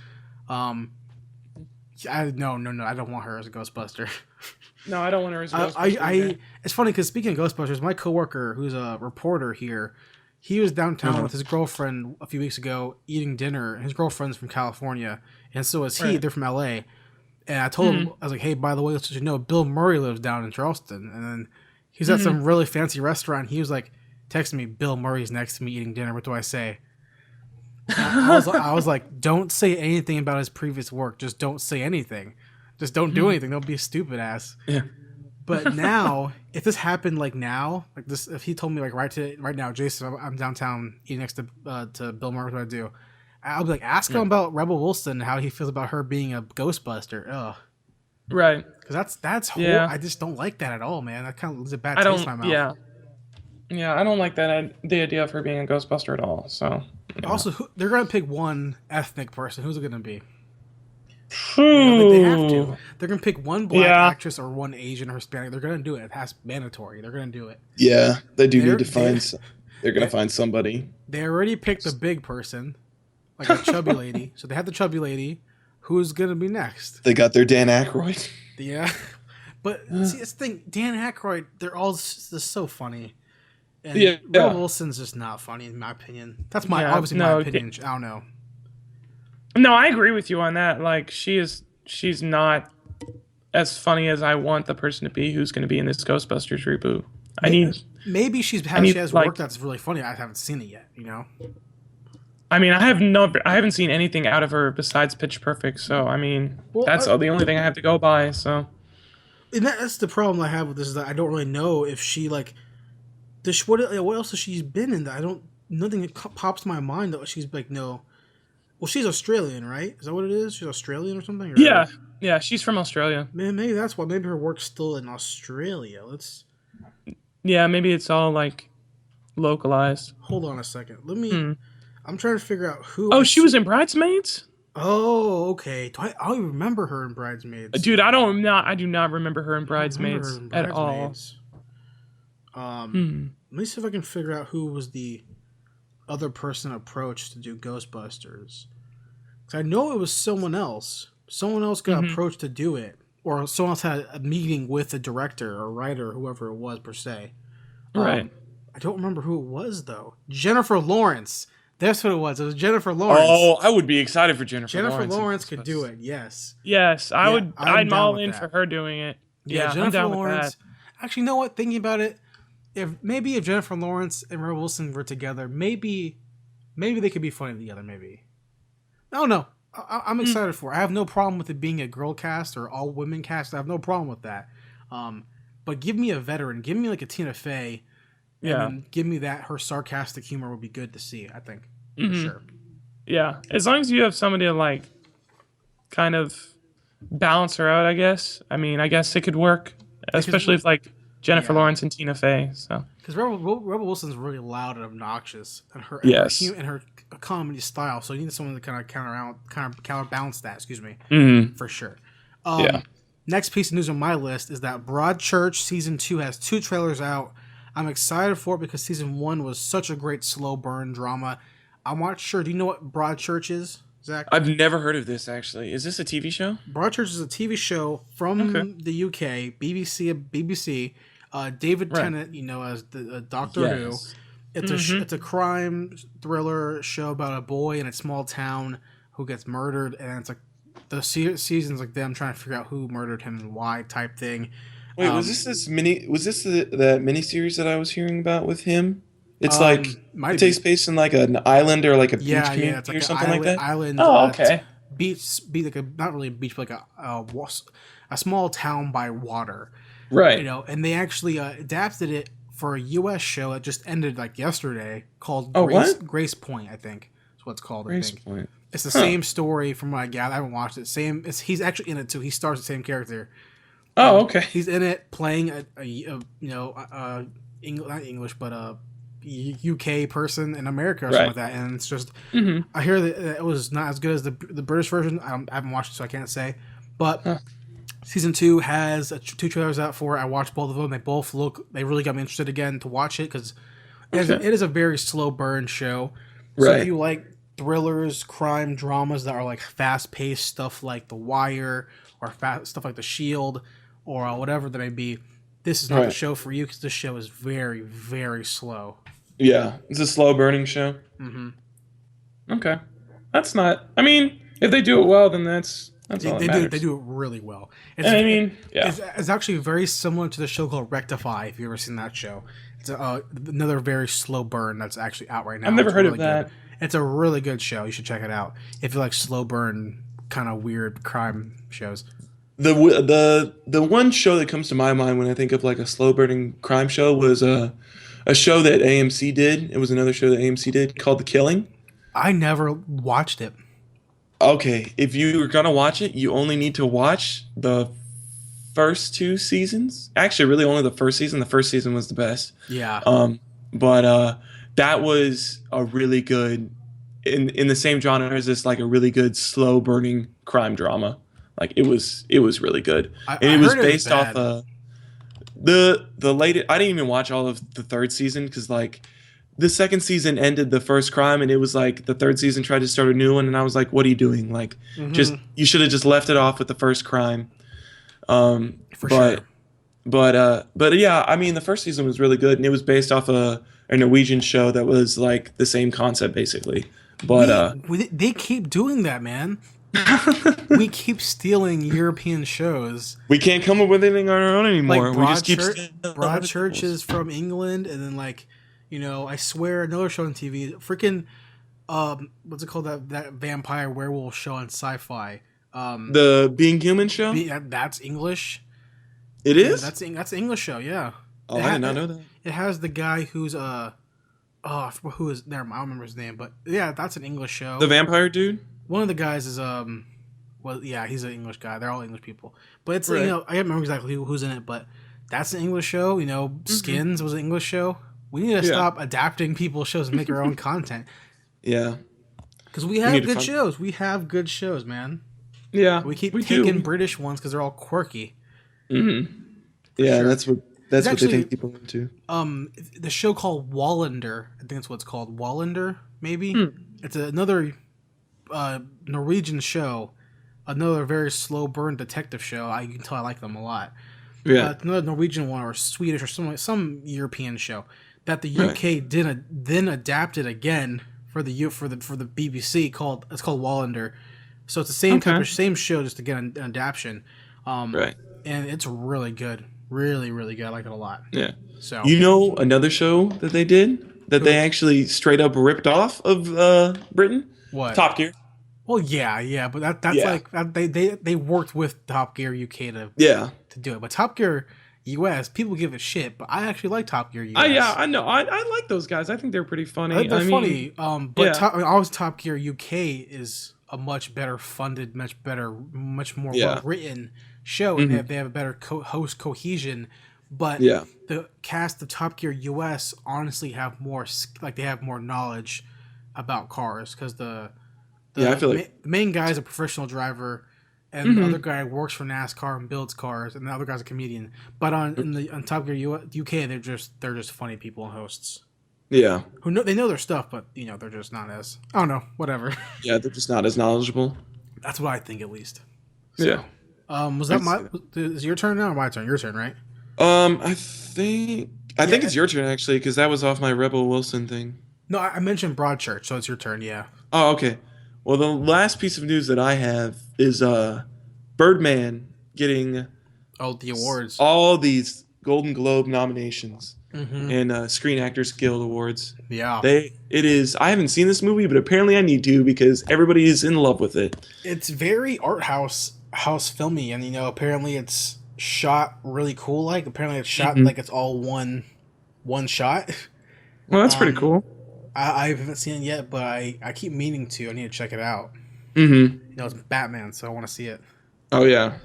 No, I don't want her as a Ghostbuster. No, I don't want her as a Ghostbuster. It's funny because speaking of Ghostbusters, my coworker, who's a reporter here, he was downtown with his girlfriend a few weeks ago eating dinner. His girlfriend's from California, and so is he. Right. They're from LA. And I told him, I was like, hey, by the way, let's let you know, Bill Murray lives down in Charleston. And then he's at some really fancy restaurant. He was like, texting me, Bill Murray's next to me eating dinner. What do I say? I was like, don't say anything about his previous work. Just don't say anything. Just don't do anything. Don't be a stupid ass. Yeah. But now, if this happened like this, if he told me like right now, Jason, I'm downtown eating next to Bill Murray, what do I do? I'll be like, ask him about Rebel Wilson, how he feels about her being a Ghostbuster. Ugh. Right. Because that's horrible. I just don't like that at all, man. That kind of leaves a bad taste in my mouth. Yeah, I don't like that the idea of her being a Ghostbuster at all. So. Yeah. Also, they're gonna pick one ethnic person. Who's it gonna be? They have to. They're gonna pick one black actress or one Asian or Hispanic. They're gonna do it. That's mandatory. They're gonna do it. Yeah, they do need to find. They're gonna find somebody. They already picked a big person, like a chubby lady. So they have the chubby lady. Who's gonna be next? They got their Dan Aykroyd. Yeah, but see, this thing, Dan Aykroyd. They're all just so funny. And Rebel Wilson's just not funny in my opinion. That's my opinion. I don't know. No, I agree with you on that. Like she's not as funny as I want the person to be who's going to be in this Ghostbusters reboot. Maybe she has work that's really funny. I haven't seen it yet. You know. I mean, I haven't seen anything out of her besides Pitch Perfect. So I mean, that's the only thing I have to go by. So. And that's the problem I have with this is that I don't really know if she like. What else has she been in that nothing pops to my mind that she's like, no. Well, she's Australian, right? Is that what it is? She's Australian or something? Or yeah, she's from Australia. Man, maybe that's why. Maybe her work's still in Australia. Yeah, maybe it's all like localized. Hold on a second. I'm trying to figure out who. Oh, she was in Bridesmaids? Oh, okay. I remember her in Bridesmaids. Dude, I do not remember her in Bridesmaids at all. Let me see if I can figure out who was the other person approached to do Ghostbusters. Because I know it was someone else. Someone else got approached to do it. Or someone else had a meeting with the director or writer or whoever it was, per se. Right. I don't remember who it was, though. Jennifer Lawrence. That's what it was. It was Jennifer Lawrence. Oh, I would be excited for Jennifer Lawrence. Jennifer Lawrence could do it, yes. Yes, I'm all in for her doing it. Yeah, Jennifer I'm down Lawrence. with that. Actually, you know what? Thinking about it, if Jennifer Lawrence and Rebel Wilson were together, maybe they could be funny together. Maybe. I don't know. I'm excited for it. I have no problem with it being a girl cast or all women cast. I have no problem with that. But give me a veteran. Give me like a Tina Fey. And give me that. Her sarcastic humor would be good to see, I think. For sure. Yeah. As long as you have somebody to like kind of balance her out, I guess. I mean, I guess it could work. Especially if like Jennifer Lawrence and Tina Fey. So because Rebel Wilson's really loud and obnoxious, and her comedy style. So you need someone to kind of counterbalance that. Excuse me, for sure. Next piece of news on my list is that Broadchurch season 2 has 2 trailers out. I'm excited for it because season 1 was such a great slow burn drama. I'm not sure. Do you know what Broadchurch is, Zach? I've never heard of this, actually. Is this a TV show? Broadchurch is a TV show from the UK, BBC. David Tennant, as the Doctor Who. It's a crime thriller show about a boy in a small town who gets murdered, and it's like the season's like them trying to figure out who murdered him and why type thing. Wait, was this the miniseries that I was hearing about with him? It's like it takes place in like an island or like a beach community or something like that. Island. Beach, not really a beach, but like a small town by water. Right. And they actually adapted it for a U.S. show that just ended like yesterday called Grace Point, I think. That's what it's called. Grace Point. It's the same story from what I gather. I haven't watched it. He's actually in it too. He stars the same character. Oh, okay. He's in it playing not English, but a UK person in America or something like that. And it's just, I hear that it was not as good as the British version. I haven't watched it, so I can't say. But season 2 has 2 trailers out for it. I watched both of them. They really got me interested again to watch it because it is a very slow burn show. So if you like thrillers, crime dramas that are like fast paced stuff like The Wire or stuff like The Shield or whatever that may be, this is not the show for you because this show is very, very slow. Yeah, it's a slow burning show. Okay, that's not. I mean, if they do it well, then that's all that matters. They do it really well. It's actually very similar to the show called Rectify. If you've ever seen that show, it's another very slow burn that's actually out right now. I've never heard of that. Good. It's a really good show. You should check it out if you like slow burn kind of weird crime shows. The one show that comes to my mind when I think of like a slow burning crime show was a show that AMC did. It was another show that AMC did called The Killing. I never watched it. Okay, if you're gonna watch it, you only need to watch the first 2 seasons. Actually, really only the first season. The first season was the best. Yeah. But that was a really good in the same genre as this, like a really good slow burning crime drama. Like it was really good, and it was based off the latest. I didn't even watch all of the 3rd season because like the 2nd season ended the first crime, and it was like the 3rd season tried to start a new one, and I was like, "What are you doing? Like, you should have just left it off with the first crime." But yeah, I mean, the first season was really good, and it was based off a Norwegian show that was like the same concept basically. But they keep doing that, man. We keep stealing European shows. We can't come up with anything on our own anymore. Like we just keep Broadchurch is from England, and then like, I swear another show on TV, freaking what's it called, that vampire werewolf show on Sci-Fi? The Being Human show? That's English. It is? That's an English show, yeah. Oh, I did not know that. It has the guy who's I forgot I don't remember his name, but yeah, that's an English show. The vampire dude? One of the guys is he's an English guy. They're all English people. But it's I can't remember exactly who's in it, but that's an English show. Skins was an English show. We need to stop adapting people's shows and make our own content. Yeah. Because we have good shows. We have good shows, man. Yeah. We keep taking British ones because they're all quirky. Mm-hmm. Yeah, sure. That's what actually, they think people into. The show called Wallander. I think that's what it's called. Wallander, maybe. Hmm. It's another Norwegian show. Another very slow burn detective show. You can tell I like them a lot. Yeah. Another Norwegian one or Swedish or some European show that the UK then adapted again for the BBC it's called Wallander. So it's the same same show, just again an adaptation. Right. And it's really good. Really, really good. I like it a lot. Yeah. So Another show that they did that they actually straight up ripped off of Britain? What? Top Gear. Well, yeah, but that's like they worked with Top Gear UK to do it. But Top Gear US, people give a shit, but I actually like Top Gear US. Yeah, I know. I like those guys. I think they're pretty funny. I think they're funny. But always Top Gear UK is a much better funded, much more well written show, and they have a better host cohesion. But the cast of Top Gear US honestly have more knowledge about cars because I feel like the main guy is a professional driver, and the other guy works for NASCAR and builds cars, and the other guy's a comedian. But on Top Gear UK, they're just funny people and hosts. Yeah, they know their stuff, but they're just not as I don't know, whatever. Yeah, they're just not as knowledgeable. That's what I think, at least. So, yeah. Was that is your turn now or my turn? Your turn, right? I think it's your turn actually, because that was off my Rebel Wilson thing. No, I mentioned Broadchurch, so it's your turn. Yeah. Oh, okay. Well, the last piece of news that I have is Birdman getting the awards, all these Golden Globe nominations and Screen Actors Guild awards. Yeah, it is. I haven't seen this movie, but apparently I need to because everybody is in love with it. It's very art house filmy, and apparently it's shot really cool. Like apparently it's shot like it's all one shot. Well, that's pretty cool. I haven't seen it yet, but I keep meaning to. I need to check it out. It's Batman, so I want to see it. Oh yeah.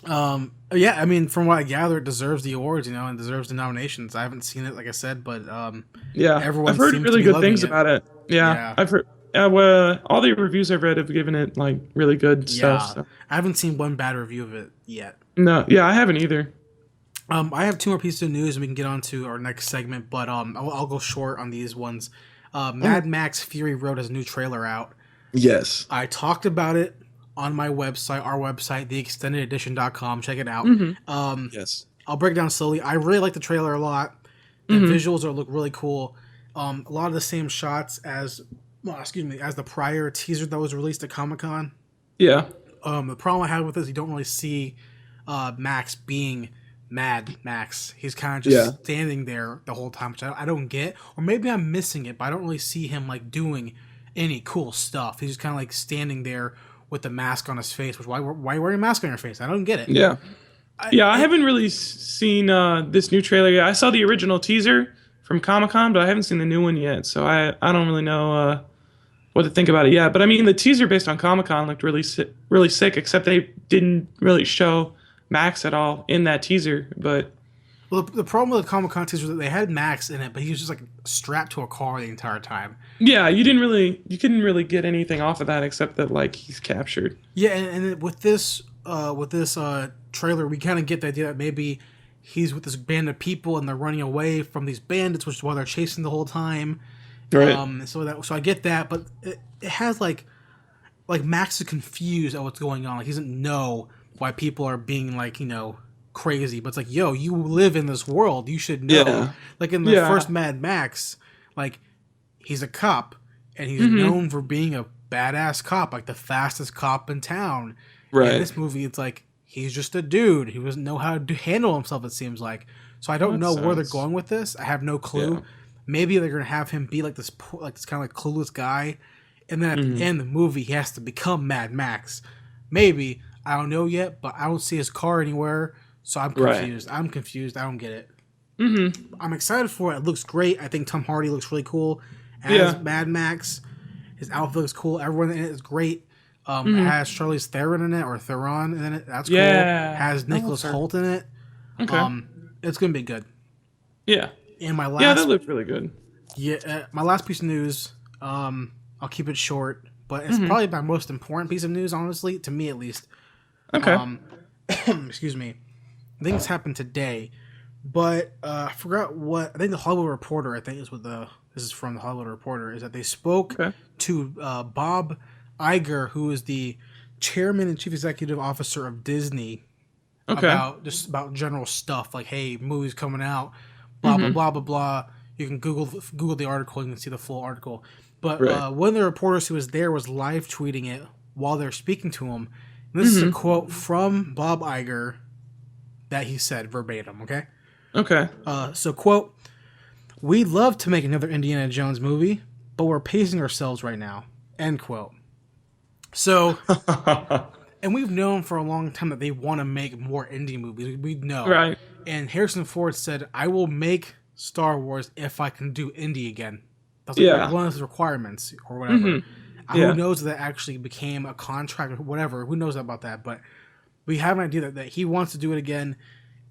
Yeah. I mean, from what I gather, it deserves the awards. And deserves the nominations. I haven't seen it, like I said, but everyone. I've heard really good things about it. Yeah, I've heard. All the reviews I've read have given it like really good stuff. So. I haven't seen one bad review of it yet. No, I haven't either. I have two more pieces of news, and we can get on to our next segment. But I'll go short on these ones. Mad Max Fury Road has a new trailer out. Yes. I talked about it on my website, our website, theextendededition.com. Check it out. Yes. I'll break it down slowly. I really like the trailer a lot. The visuals look really cool. A lot of the same shots as the prior teaser that was released at Comic-Con. Yeah. The problem I had with this, you don't really see Max being Mad Max. He's kind of just standing there the whole time, which I don't get. Or maybe I'm missing it, but I don't really see him like doing any cool stuff. He's just kind of like standing there with the mask on his face. Which why wear a mask on your face? I don't get it. Yeah. I haven't really seen this new trailer yet. I saw the original teaser from Comic-Con, but I haven't seen the new one yet. So I don't really know what to think about it yet. But I mean, the teaser based on Comic-Con looked really sick, except they didn't really show Max at all in that teaser. But the problem with the Comic-Con teaser was that they had Max in it, but he was just like strapped to a car the entire time. Yeah, you couldn't really get anything off of that except that like he's captured. Yeah, and with this trailer, we kind of get the idea that maybe he's with this band of people and they're running away from these bandits, which is why they're chasing the whole time. Right. So I get that, but it has like Max is confused at what's going on. Like he doesn't know why people are being like crazy, but it's like, yo, you live in this world, you should know. Yeah. Like in the first Mad Max, like he's a cop and he's known for being a badass cop, like the fastest cop in town. Right. In this movie, it's like he's just a dude. He doesn't know how to handle himself, it seems like. So I don't know where they're going with this. I have no clue. Yeah. Maybe they're gonna have him be like this kind of like clueless guy, and then at the end of the movie, he has to become Mad Max. Maybe. I don't know yet, but I don't see his car anywhere, so I'm confused. Right. I'm confused. I don't get it. I'm excited for it. It looks great. I think Tom Hardy looks really cool as Mad Max. His outfit looks cool. Everyone in it is great. It has Charlize Theron in it, or Theron in it. That's cool. Has Nicholas Hoult in it. Okay. It's going to be good. Yeah. And my last... Yeah, that looked really good. Yeah, my last piece of news, I'll keep it short, but it's probably my most important piece of news, honestly, to me at least. Okay. Excuse me. Things happened today. But I forgot what. I think the Hollywood Reporter. I think is what this is from the Hollywood Reporter. Is that they spoke to Bob Iger, who is the chairman and chief executive officer of Disney, about general stuff like, hey, movies coming out, blah blah blah blah blah. You can Google the article. You can see the full article. But one of the reporters who was there was live tweeting it while they're speaking to him. And this is a quote from Bob Iger that he said verbatim. Okay. Okay. So, quote, "We'd love to make another Indiana Jones movie, but we're pacing ourselves right now." End quote. So, and we've known for a long time that they want to make more indie movies. We know. Right. And Harrison Ford said, "I will make Star Wars if I can do indie again." That's like one of his requirements or whatever. Who knows if that actually became a contract or whatever. Who knows about that? But we have an idea that he wants to do it again.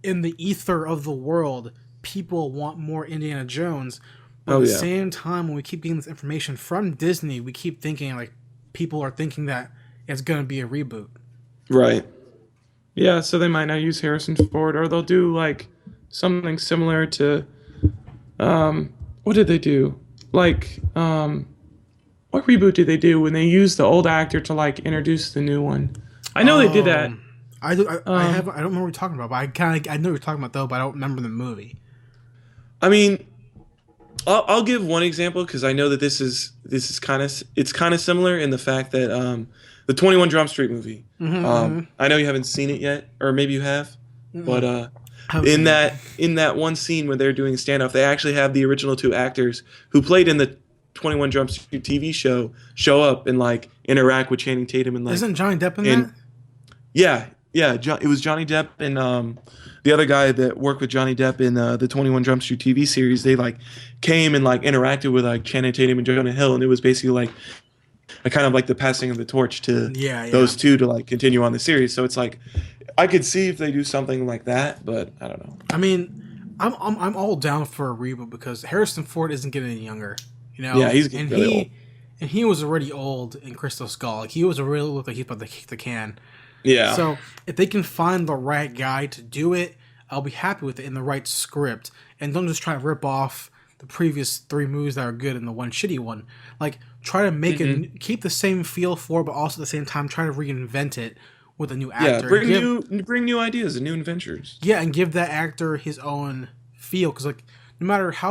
In the ether of the world, people want more Indiana Jones. But at the same time, when we keep getting this information from Disney, we keep thinking like people are thinking that it's going to be a reboot. Right. Yeah, so they might not use Harrison Ford, or they'll do like something similar to what did they do? Like what reboot did they do when they used the old actor to like introduce the new one? I know they did that. I don't remember what you're talking about, but I know what you're talking about though, but I don't remember the movie. I mean, I'll give one example because I know that this is kind of similar in the fact that the 21 Jump Street movie. I know you haven't seen it yet, or maybe you have, but in that one scene where they're doing a standoff, they actually have the original two actors who played in the 21 Jump Street TV show up and like interact with Channing Tatum and like. Isn't Johnny Depp in that? Yeah. It was Johnny Depp and the other guy that worked with Johnny Depp in the 21 Jump Street TV series. They like came and like interacted with like Channing Tatum and Jonah Hill, and it was basically like a kind of like the passing of the torch to those two to like continue on the series. So it's like I could see if they do something like that, but I don't know. I mean, I'm all down for a reboot because Harrison Ford isn't getting any younger. You know, he's getting really old. And he was already old in Crystal Skull. Like he was really looked like he's about to kick the can. Yeah. So if they can find the right guy to do it, I'll be happy with it in the right script. And don't just try to rip off the previous 3 movies that are good and the one shitty one. Like try to make it, keep the same feel for, but also at the same time try to reinvent it with a new actor. Yeah, bring new ideas and new adventures. Yeah, and give that actor his own feel. Because like no matter if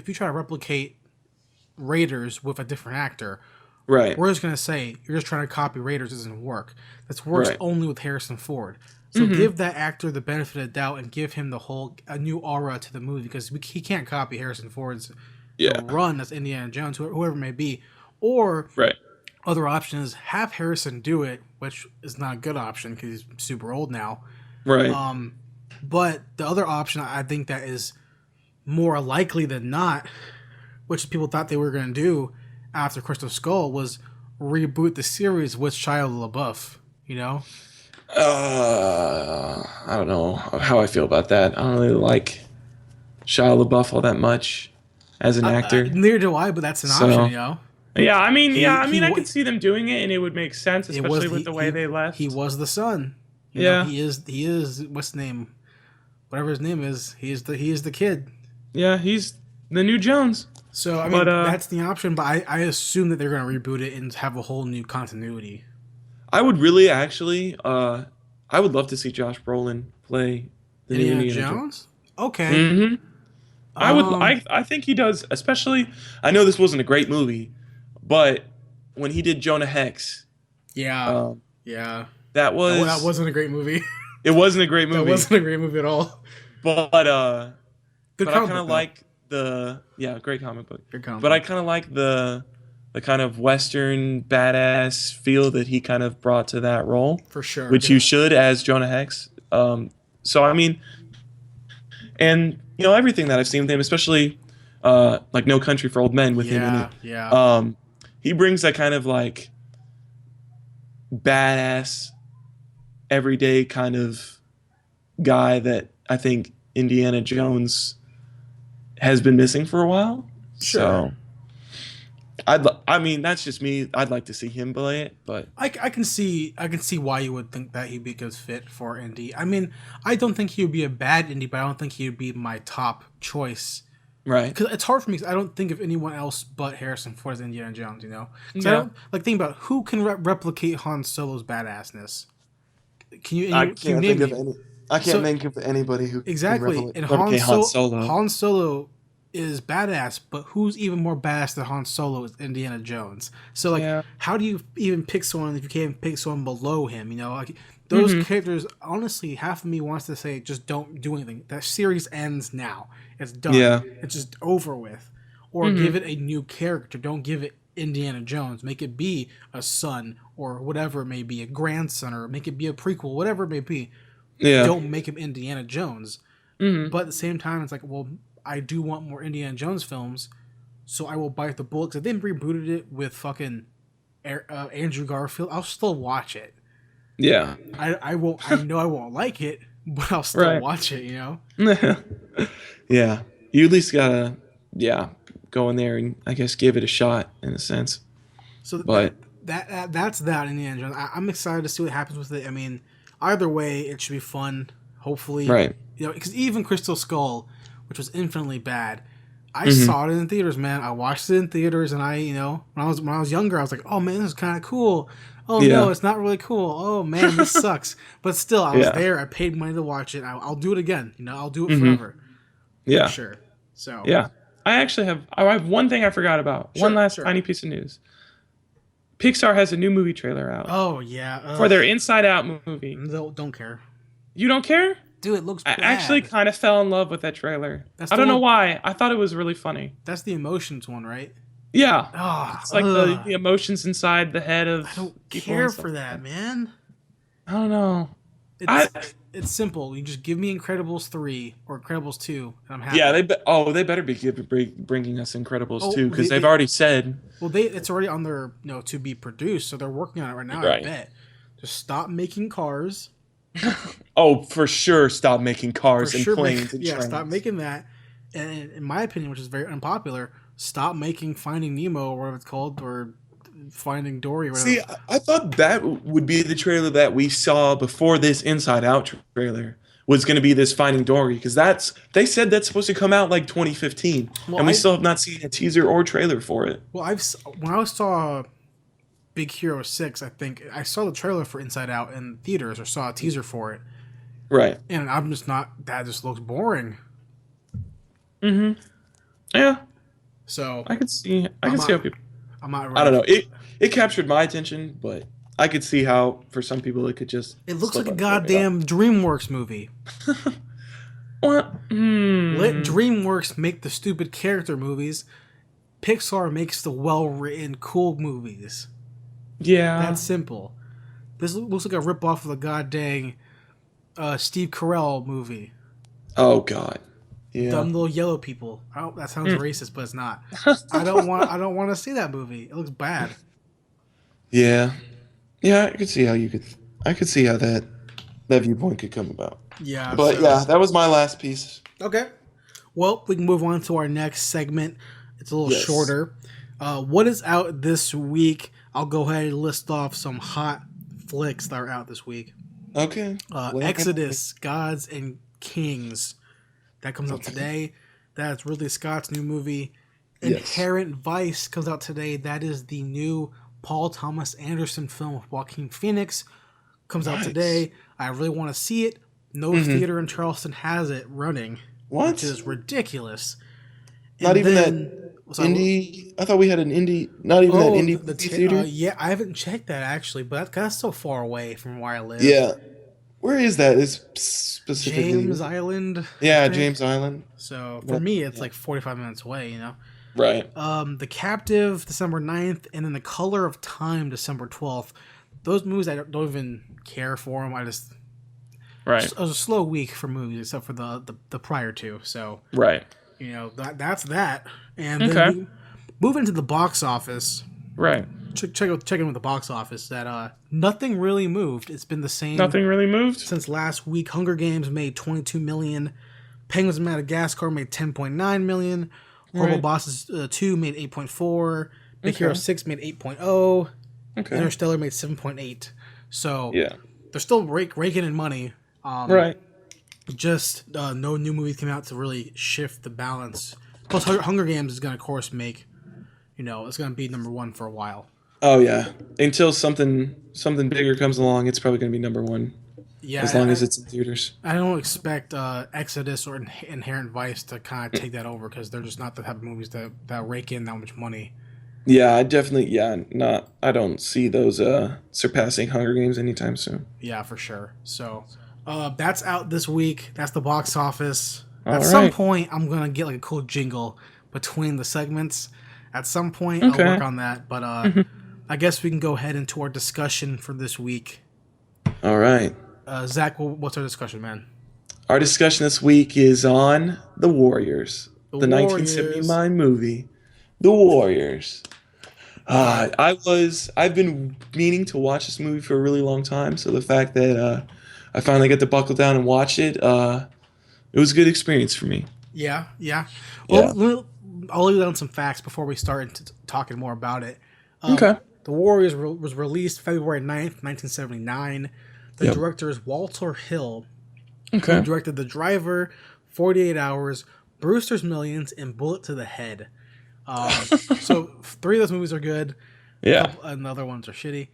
you try to replicate Raiders with a different actor. Right. We're just going to say, you're just trying to copy Raiders, doesn't work. That works only with Harrison Ford. So give that actor the benefit of the doubt and give him a new aura to the movie because he can't copy Harrison Ford's run as Indiana Jones, whoever it may be. Or other option is have Harrison do it, which is not a good option because he's super old now. Right. But the other option I think that is more likely than not, which people thought they were going to do, after Crystal Skull was reboot the series with Shia LaBeouf, you know? I don't know how I feel about that. I don't really like Shia LaBeouf all that much as an actor. Neither do I, but that's an option, you know? Yeah, I mean, I could see them doing it and it would make sense, especially with the way they left. He was the son. You know, he is, what's his name? Whatever his name is, he is the kid. Yeah, he's the new Jones. So, I mean, that's the option, but I assume that they're going to reboot it and have a whole new continuity. I would really actually, I would love to see Josh Brolin play the new Indiana Jones. Okay. Mm-hmm. I think he does, especially, I know this wasn't a great movie, but when he did Jonah Hex. Yeah. That wasn't a great movie. It wasn't a great movie. That wasn't a great movie at all. But I kind of like great comic book. But I kind of like the kind of Western badass feel that he kind of brought to that role. For sure. Which you should as Jonah Hex. So, I mean, and, you know, everything that I've seen with him, especially like No Country for Old Men with him in it. Yeah. He brings that kind of like badass, everyday kind of guy that I think Indiana Jones has been missing for a while. Sure. I mean, that's just me. I'd like to see him play it, but I can see why you would think that he'd be a good fit for Indy. I mean, I don't think he would be a bad Indy, but I don't think he would be my top choice. right. Because it's hard for me. 'Cause I don't think of anyone else but Harrison Ford as Indiana Jones. You know, I Yeah. don't like think about who can replicate Han Solo's badassness. Can you? I Can you can't name think of me? any. I can't think of anybody who Exactly. can And replicate Han Solo. Han Solo is badass, but who's even more badass than Han Solo is Indiana Jones. So like, Yeah. how do you even pick someone if you can't even pick someone below him? You know, like those characters. Honestly, half of me wants to say just don't do anything. That series ends now. It's done. Yeah. It's just over with. Or give it a new character. Don't give it Indiana Jones. Make it be a son or whatever it may be, a grandson, or make it be a prequel, whatever it may be. Yeah. Don't make him Indiana Jones. But at the same time, it's like, well, I do want more Indiana Jones films, so I will bite the bullet. Because if they rebooted it with fucking Andrew Garfield, I'll still watch it. Yeah. I won't. I know I won't like it, but I'll still watch it. You know. Yeah. You at least gotta, go in there and I guess give it a shot in a sense. So, But that's that Indiana Jones. I'm excited to see what happens with it. I mean, either way, it should be fun. Hopefully, right. You know, because even Crystal Skull, which was infinitely bad, I saw it in theaters, man. I watched it in theaters, and when I was younger, I was like, oh man, this is kind of cool. Oh no, it's not really cool. Oh man, this sucks. But still, I was there. I paid money to watch it. I'll do it again. You know, I'll do it forever. Yeah. For sure. So Yeah. I have one thing I forgot about. One last tiny piece of news. Pixar has a new movie trailer out. Oh yeah. For their Inside Out movie. Don't care. You don't care? Dude, it looks bad. I actually kind of fell in love with that trailer. That's I don't the know one- why. I thought it was really funny. That's the emotions one, right? Yeah. Oh, It's like the emotions inside the head of I don't people care and stuff for like that, man. I don't know. It's simple. You just give me Incredibles 3 or Incredibles 2, and I'm happy. Yeah, they better be bringing us Incredibles too, because they've they- already said. Well, it's already on their to be produced, so they're working on it right now. Right. I bet. Just stop making cars. Oh, for sure, stop making cars and planes and yeah, trains. stop making that. And in my opinion, which is very unpopular, stop making Finding Nemo or whatever it's called, or Finding Dory. Or whatever. See, I thought that would be the trailer that we saw before this Inside Out trailer was going to be this Finding Dory, because they said that's supposed to come out like 2015, and we still have not seen a teaser or trailer for it. Well, when I saw Big Hero 6, I think I saw the trailer for Inside Out in theaters, or saw a teaser for it, Right. and I'm just not. That just looks boring. Yeah. So I could see how people. I'm not. Ready. I don't know. It captured my attention, but I could see how for some people it could just. It looks slip like a under the radar. goddamn DreamWorks movie. What? Let DreamWorks make the stupid character movies. Pixar makes the well-written, cool movies. Yeah. That's simple. This looks like a ripoff of the goddamn Steve Carell movie. Oh God. Yeah. Dumb little yellow people. That sounds racist, but it's not. I don't want to see that movie. It looks bad. Yeah. Yeah, I could see how that viewpoint could come about. Yeah. But so- yeah, that was my last piece. Okay. Well, we can move on to our next segment. It's a little Yes. shorter. What is out this week? I'll go ahead and list off some hot flicks that are out this week. Okay. Exodus, Gods and Kings. That comes out today. That's Ridley Scott's new movie. Yes. Inherent Vice comes out today. That is the new Paul Thomas Anderson film with Joaquin Phoenix. Comes out today. I really want to see it. No theater in Charleston has it running. What? Which is ridiculous. Not And even then- indie. I thought we had an indie. Not even that indie theater. Yeah, I haven't checked that actually, but that's so far away from where I live. Yeah. Where is that? Is specifically James Island. Yeah, I think. James Island. So for me, it's like 45 minutes away, you know. Right. The Captive, December 9th, and then The Color of Time, December 12th. Those movies, I don't even care for them. Right. It was a slow week for movies, except for the prior two. So, Right. you know, that's that. And Okay. then we move into the box office. Right. Check in with the box office. That nothing really moved. It's been the same. Nothing really moved. Since last week. Hunger Games made 22 million. Penguins of Madagascar made 10.9 million. Horrible Right. Bosses 2 made 8.4. Big Hero 6 made 8.0. Okay. Interstellar made 7.8. So yeah, they're still raking in money. right. Just no new movies came out to really shift the balance. Plus, Hunger Games is going to, of course, make, it's going to be number one for a while. Oh yeah, until something bigger comes along, it's probably going to be number one. Yeah, as long as it's in theaters. I don't expect Exodus or Inherent Vice to kind of take that over because they're just not the type of movies that rake in that much money. Yeah, I don't see those surpassing Hunger Games anytime soon. Yeah, for sure. So that's out this week. That's the box office. At some point, I'm going to get like a cool jingle between the segments. At some point, I'll work on that. But I guess we can go ahead into our discussion for this week. All right. Zach, what's our discussion, man? Our discussion this week is on The Warriors. The 1979 movie, The Warriors. I've been meaning to watch this movie for a really long time, so the fact that I finally got to buckle down and watch it, it was a good experience for me. Yeah. Well, I'll lay down some facts before we start into talking more about it. Okay. The Warriors was released February 9th, 1979. The director is Walter Hill. Okay. Who directed The Driver, 48 Hours, Brewster's Millions, and Bullet to the Head. So 3 of those movies are good. Yeah. And the other ones are shitty.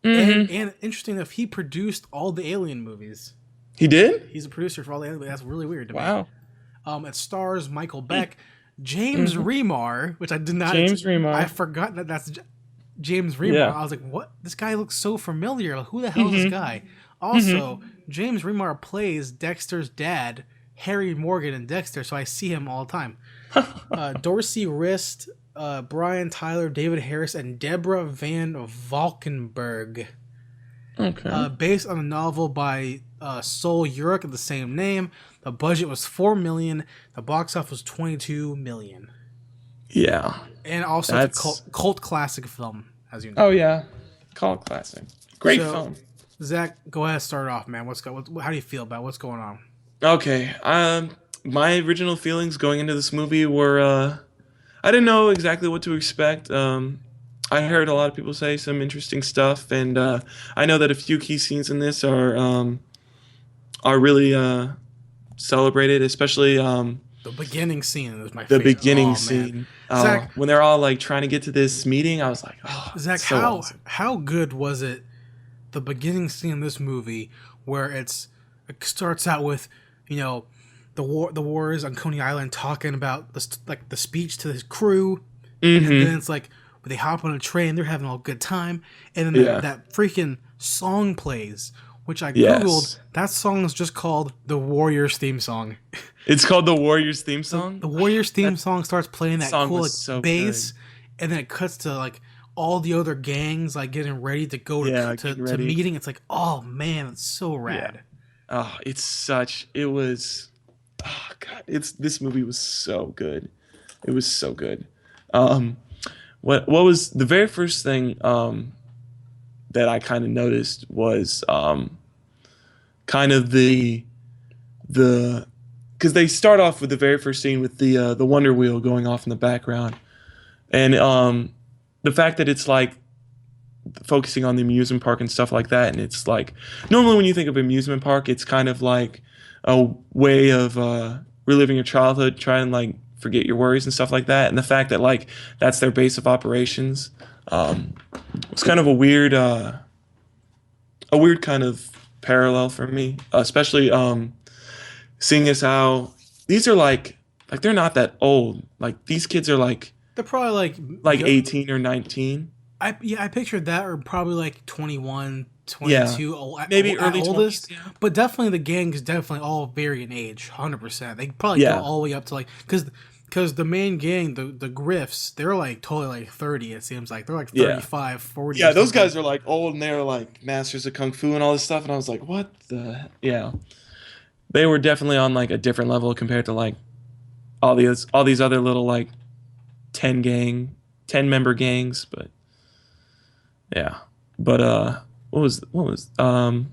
Mm-hmm. And interesting enough, he produced all the Alien movies. He did? He's a producer for all the Alien movies. That's really weird to me. Wow. It stars Michael Beck, James Remar, which I did not... Remar. I forgot that's James Remar. Yeah. I was like, what? This guy looks so familiar. Like, who the hell is this guy? Also, James Remar plays Dexter's dad, Harry Morgan, in Dexter, so I see him all the time. Dorsey Rist, Brian Tyler, David Harris, and Deborah Van Valkenburg. Okay. Based on a novel by Sol Urich of the same name. The budget was $4 million. The box office was $22 million. Yeah. And also it's a cult classic film, as you know. Oh yeah, cult classic. Great film. Zach, go ahead and start off, man. How do you feel about what's going on? Okay. My original feelings going into this movie were I didn't know exactly what to expect. I heard a lot of people say some interesting stuff, and I know that a few key scenes in this are really celebrated, especially the beginning scene is my favorite. The beginning scene. Zach, when they're all like trying to get to this meeting, I was like, oh, Zach, so awesome. How good was it? The beginning scene in this movie where it starts out with, the wars on Coney Island talking about the speech to his crew, and then it's like they hop on a train, they're having a good time, and then that freaking song plays, which I googled. That song is just called the Warriors theme song. It's called the Warriors theme song. The Warriors theme song starts playing that cool bass, good. And then it cuts to all the other gangs getting ready to go to meeting. It's like, oh man, it's so rad. Yeah. This movie was so good. It was so good. What was the very first thing that I kind of noticed was kind of the because they start off with the very first scene with the Wonder Wheel going off in the background, and the fact that it's focusing on the amusement park and stuff like that, and it's normally when you think of amusement park, it's kind of like a way of reliving your childhood, trying to forget your worries and stuff like that, and the fact that that's their base of operations, it's kind of a weird kind of parallel for me, especially seeing as how these are they're not that old. These kids are they're probably 18 or 19. I pictured that, or probably 21, 22, maybe early oldest. 20s, yeah. But definitely the gang is definitely all vary in age, 100%. They probably go all the way up to because the main gang, the Griffs, they're totally 30. It seems like they're 35, 40. Yeah, those guys are old and they're masters of kung fu and all this stuff. And I was like, what the? Yeah, they were definitely on a different level compared to all these other little 10 member gangs. But yeah, but what was I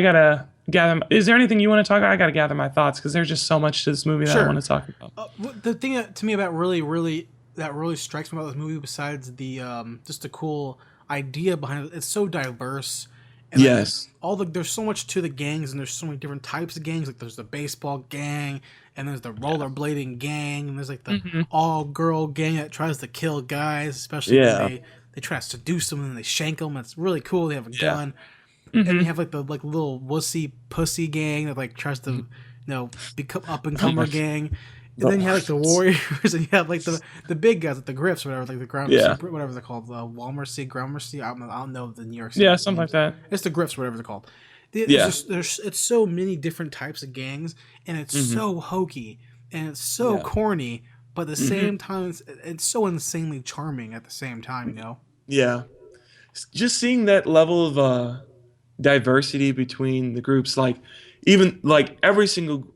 gotta gather. Is there anything you want to talk about? I gotta gather my thoughts because there's just so much to this movie that I want to talk about. The thing to me about really, really that really strikes me about this movie, besides the just the cool idea behind it, it's so diverse. And yes. there's so much to the gangs, and there's so many different types of gangs. Like there's the baseball gang, and there's the rollerblading gang, and there's like the all girl gang that tries to kill guys, especially when they try to seduce them and they shank them. It's really cool. They have a gun, and you have like the little wussy pussy gang that like tries to become up and comer gang. And then you have like the warriors, and you have like the big guys, like the Griffs, or whatever, like the ground, whatever they're called, Walmercy, Groundmercy. I don't know the New York City. Yeah, something like that. It's the Griffs, whatever they're called. It's so many different types of gangs, and it's so hokey and it's so corny, but at the same time, it's so insanely charming at the same time. Yeah, just seeing that level of diversity between the groups, like even like every single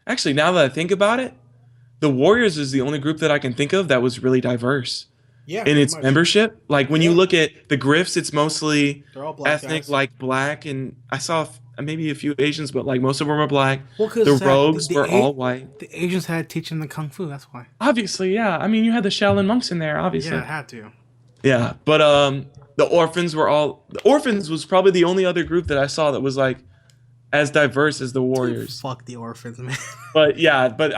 actually, now that I think about it, the Warriors is the only group that I can think of that was really diverse in its membership. Like when you look at the Griffs, it's mostly ethnic, guys. Like black, and I saw maybe a few Asians, but like most of them were black. Well, the Rogues were all white. The Asians had teaching the Kung Fu, that's why. Obviously, yeah. I mean, you had the Shaolin monks in there, obviously. Yeah, it had to. Yeah, but the Orphans was probably the only other group that I saw that was like as diverse as the Warriors. Dude, fuck the Orphans, man. But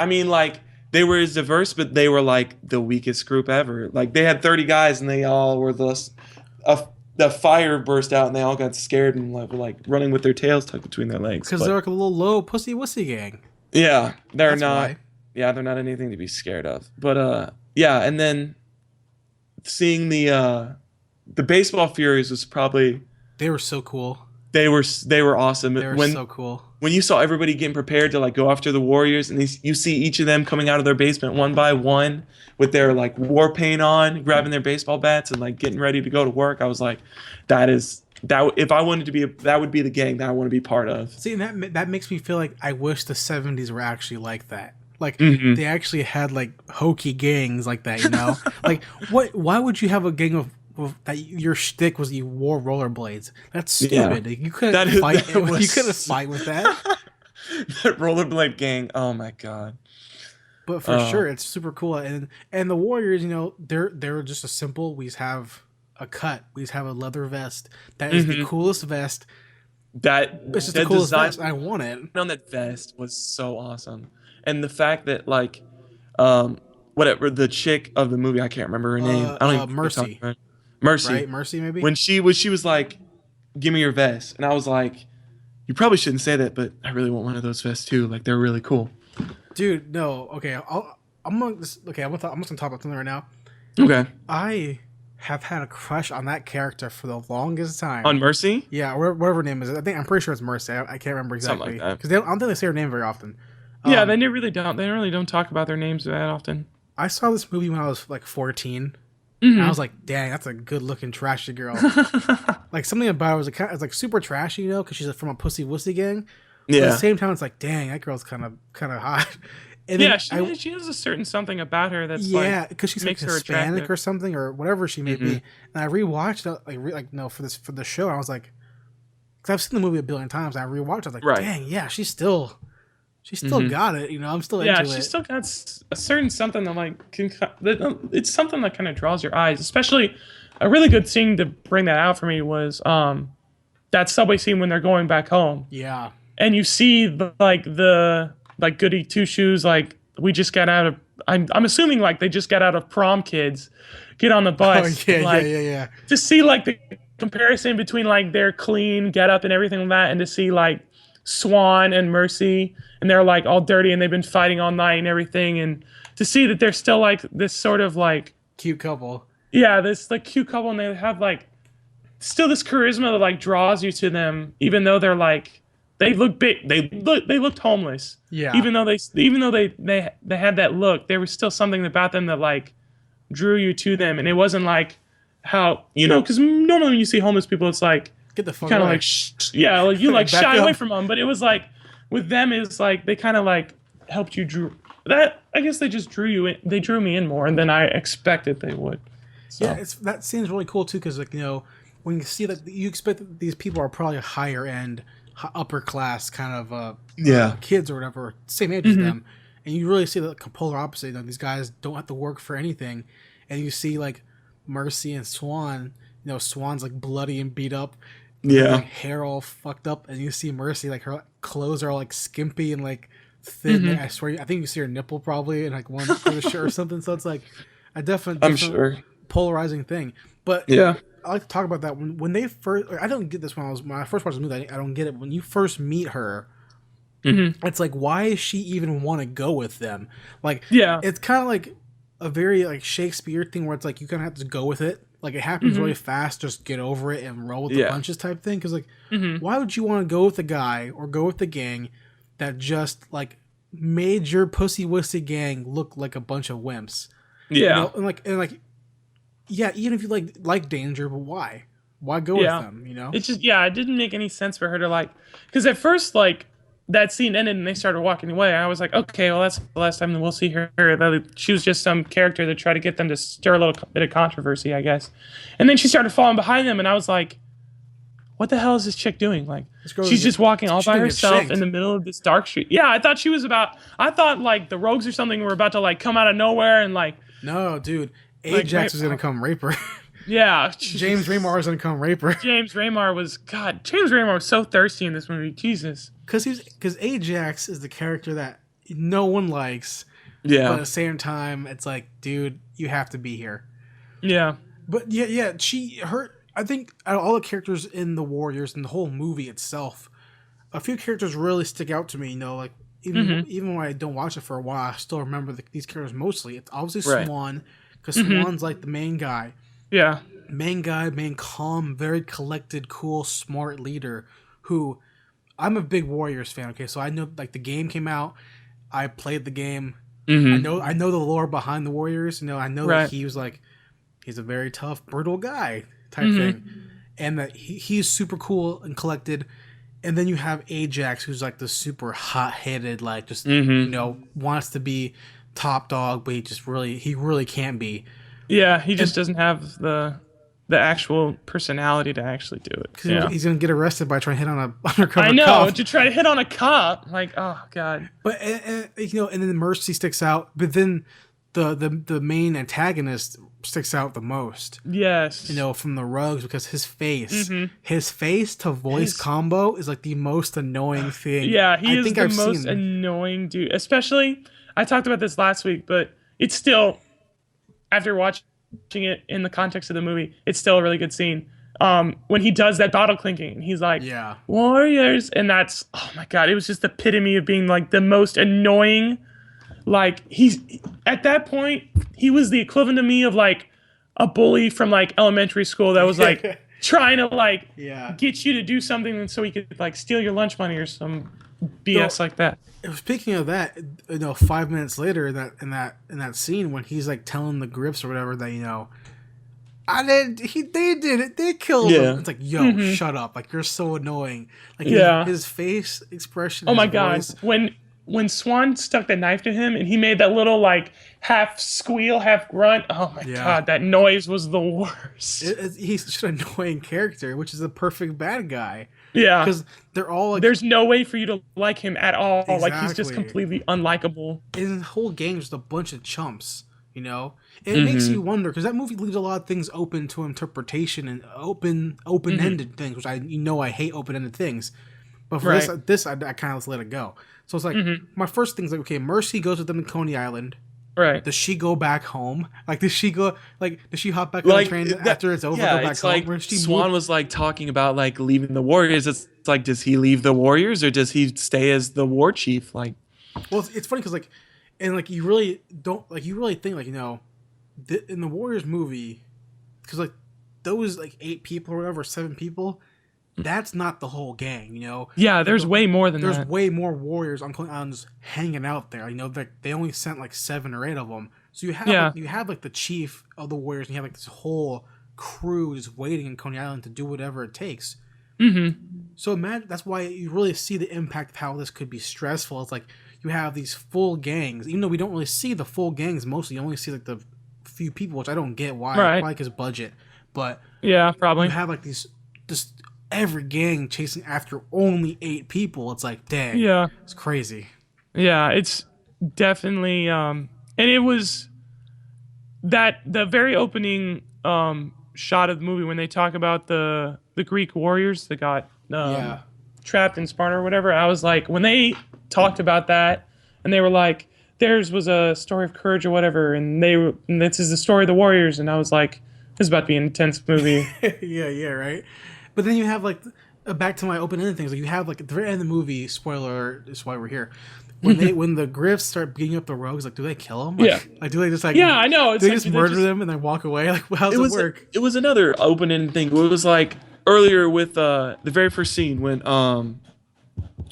I mean, like, they were as diverse, but they were like the weakest group ever. Like, they had 30 guys, and they all were the fire burst out, and they all got scared and were like running with their tails tucked between their legs. Because they're like a little low pussy wussy gang. Yeah, they're That's not. Why. Yeah, they're not anything to be scared of. But and then seeing the baseball Furies was probably. They were so cool. They were awesome. They were so cool. When you saw everybody getting prepared to like go after the Warriors, and you see each of them coming out of their basement one by one with their like war paint on, grabbing their baseball bats and like getting ready to go to work, I was like, that if I wanted to be that would be the gang that I want to be part of. See, and that makes me feel like I wish the 70s were actually like that. Like they actually had like hokey gangs like that, like why would you have a gang of that your shtick was you wore rollerblades? That's stupid. You couldn't fight. You couldn't fight with that. That rollerblade gang. Oh my god. But for sure, it's super cool. And the Warriors, they're just a simple. We just have a cut. We just have a leather vest. That is the coolest vest. It's just the coolest vest. I want it. On that vest was so awesome, and the fact that like, whatever the chick of the movie, I can't remember her name. I don't even Mercy. Mercy. Right? Mercy, maybe? When she was like, give me your vest. And I was like, you probably shouldn't say that, but I really want one of those vests too. Like, they're really cool. Dude, no. Okay, I'm just gonna talk about something right now. Okay. I have had a crush on that character for the longest time. On Mercy? Yeah, whatever her name is. I'm pretty sure it's Mercy. I can't remember exactly. Something like that. Because I don't think they say her name very often. Yeah, they really don't. They really don't talk about their names that often. I saw this movie when I was like 14. And I was like, dang, that's a good-looking trashy girl. Like, something about her was like super trashy, because she's from a pussy wussy gang. But at the same time, it's like, dang, that girl's kind of hot. And yeah, she has a certain something about her that's because she's like Hispanic or something or whatever she may be. And I rewatched it, for the show. And I was like, because I've seen the movie a billion times. And I rewatched it. I was like, dang, yeah, she's still got it. I'm still into it. Yeah, she's still got a certain something that like it's something that kind of draws your eyes. Especially a really good scene to bring that out for me was that subway scene when they're going back home. Yeah, and you see the goody two shoes, like we just got out of. I'm assuming like they just got out of prom. Kids get on the bus. Oh, yeah. To see like the comparison between like their clean get up and everything like that, and to see like Swan and Mercy, and they're like all dirty and they've been fighting all night and everything, and to see that they're still like this sort of like cute couple. Yeah, this like cute couple, and they have like still this charisma that like draws you to them, even though they're like they look big. They looked homeless. Yeah. Even though they had that look, there was still something about them that like drew you to them, and it wasn't like how because normally when you see homeless people, it's like get the fuck kind of away. Like you like shy away from them, but it was like with them it's like they kind of like helped you that. I guess they just drew you in. They drew me in more than I expected they would. So. Yeah, that seems really cool too, because like when you see that, you expect that these people are probably higher end, upper class kind of kids or whatever, same age as them, and you really see the polar opposite. You know, these guys don't have to work for anything, and you see like Mercy and Swan. You know, Swan's like bloody and beat up, like, hair all fucked up, and you see Mercy like her clothes are like skimpy and like thin. I swear, I think you see her nipple probably in like one shirt or something. So it's like a different polarizing thing. But I like to talk about that when they first. I don't get this when I first watched the movie. I don't get it when you first meet her. It's like, why does she even want to go with them? Like, it's kind of like a very like Shakespeare thing where it's like you kind of have to go with it. Like, it happens really fast, just get over it and roll with the punches type thing. Because, like, why would you want to go with the guy or go with the gang that just, like, made your pussy-wussy gang look like a bunch of wimps? Yeah. You know? And even if you, like danger, but why? Why go with them, you know? It's just, it didn't make any sense for her to, like... Because at first, like, that scene ended and they started walking away. I was like, okay, well, that's the last time that we'll see her. She was just some character to try to get them to stir a little bit of controversy, I guess. And then she started falling behind them, and I was like, what the hell is this chick doing? Like, she's just walking all by herself in the middle of this dark street. Yeah, I thought, like, the rogues or something were about to, like, come out of nowhere and, like... No, dude. Ajax was going to come rape her. Yeah. James Remar was going to come rape her. James Remar was so thirsty in this movie. Jesus. Because Ajax is the character that no one likes. Yeah. But at the same time, it's like, dude, you have to be here. Yeah. But I think out of all the characters in the Warriors and the whole movie itself, a few characters really stick out to me. You know, like even when I don't watch it for a while, I still remember these characters mostly. It's obviously Swan, because Swan's like the main guy. Yeah. Main calm, very collected, cool, smart leader who... I'm a big Warriors fan, okay? So I know, like, the game came out. I played the game. I know the lore behind the Warriors. You know, I know that he was, like, he's a very tough, brutal guy type thing. And that he's super cool and collected. And then you have Ajax, who's, like, the super hot-headed, like, just, you know, wants to be top dog, but he really can't be. Yeah, he just doesn't have the actual personality to actually do it. Because he's going to get arrested by trying to hit on an undercover cop. I know, cop. to try to hit on a cop. Like, oh, God. But, you know, and then Mercy sticks out. But then the main antagonist sticks out the most. Yes. You know, from the Rogues, because his face to voice combo is like the most annoying thing. Yeah, he is the most annoying dude. Especially, I talked about this last week, but it's still, after watching it in the context of the movie, it's still a really good scene. When he does that bottle clinking, he's like, Warriors, and that's, oh my God, it was just the epitome of being like the most annoying. Like, he's at that point, he was the equivalent to me of like a bully from like elementary school that was like trying to like get you to do something so he could like steal your lunch money or some BS like that. Speaking of that, you know, 5 minutes later, in that scene when he's like telling the Griffs or whatever that, you know, they did it, they killed him. It's like, yo, shut up! Like, you're so annoying. Like, his face expression. Oh my God, when Swan stuck the knife to him and he made that little like half squeal, half grunt. Oh my God, that noise was the worst. He's such an annoying character, which is a perfect bad guy. Yeah, because they're all like, there's no way for you to like him at all. Exactly. Like, he's just completely unlikable. And the whole game's just a bunch of chumps, you know. And it makes you wonder, because that movie leaves a lot of things open to interpretation and open-ended things, which I hate open-ended things. But for this I kind of let it go. So it's like my first thing's like, okay, Mercy goes with them to Coney Island. Right. Does she go back home? Like, does she hop back on the train after it's over? Yeah, go back it's home? like Swan was like talking about like leaving the Warriors. It's like, does he leave the Warriors or does he stay as the war chief? Like, well, it's funny because like, and like you really think like, you know, in the Warriors movie, because like those like 8 people or whatever, 7 people. That's not the whole gang, you know? Yeah, there's way more than that. There's way more Warriors on Coney Island just hanging out there. You know, they only sent like 7 or 8 of them. So you have like the chief of the Warriors, and you have like this whole crew just waiting in Coney Island to do whatever it takes. So imagine, that's why you really see the impact of how this could be stressful. It's like you have these full gangs, even though we don't really see the full gangs mostly. You only see like the few people, which I don't get why. Right. Probably because budget. But yeah, probably. You have like these just every gang chasing after only 8 people. It's like, dang. Yeah. It's crazy. Yeah, definitely. And it was that the very opening shot of the movie when they talk about the Greek warriors that got trapped in Sparta or whatever. I was like, when they talked about that, and they were like, theirs was a story of courage or whatever, and this is the story of the warriors, and I was like, this is about to be an intense movie. yeah, right. But then you have like back to my open-ended things. Like you have like at the very end of the movie. Spoiler is why we're here. When the Griffs start beating up the rogues, like do they kill them? Like do they just like I know. It's do they like, just murder them and then walk away? Like how does it work? It was another open-ended thing. It was like earlier with the very first scene when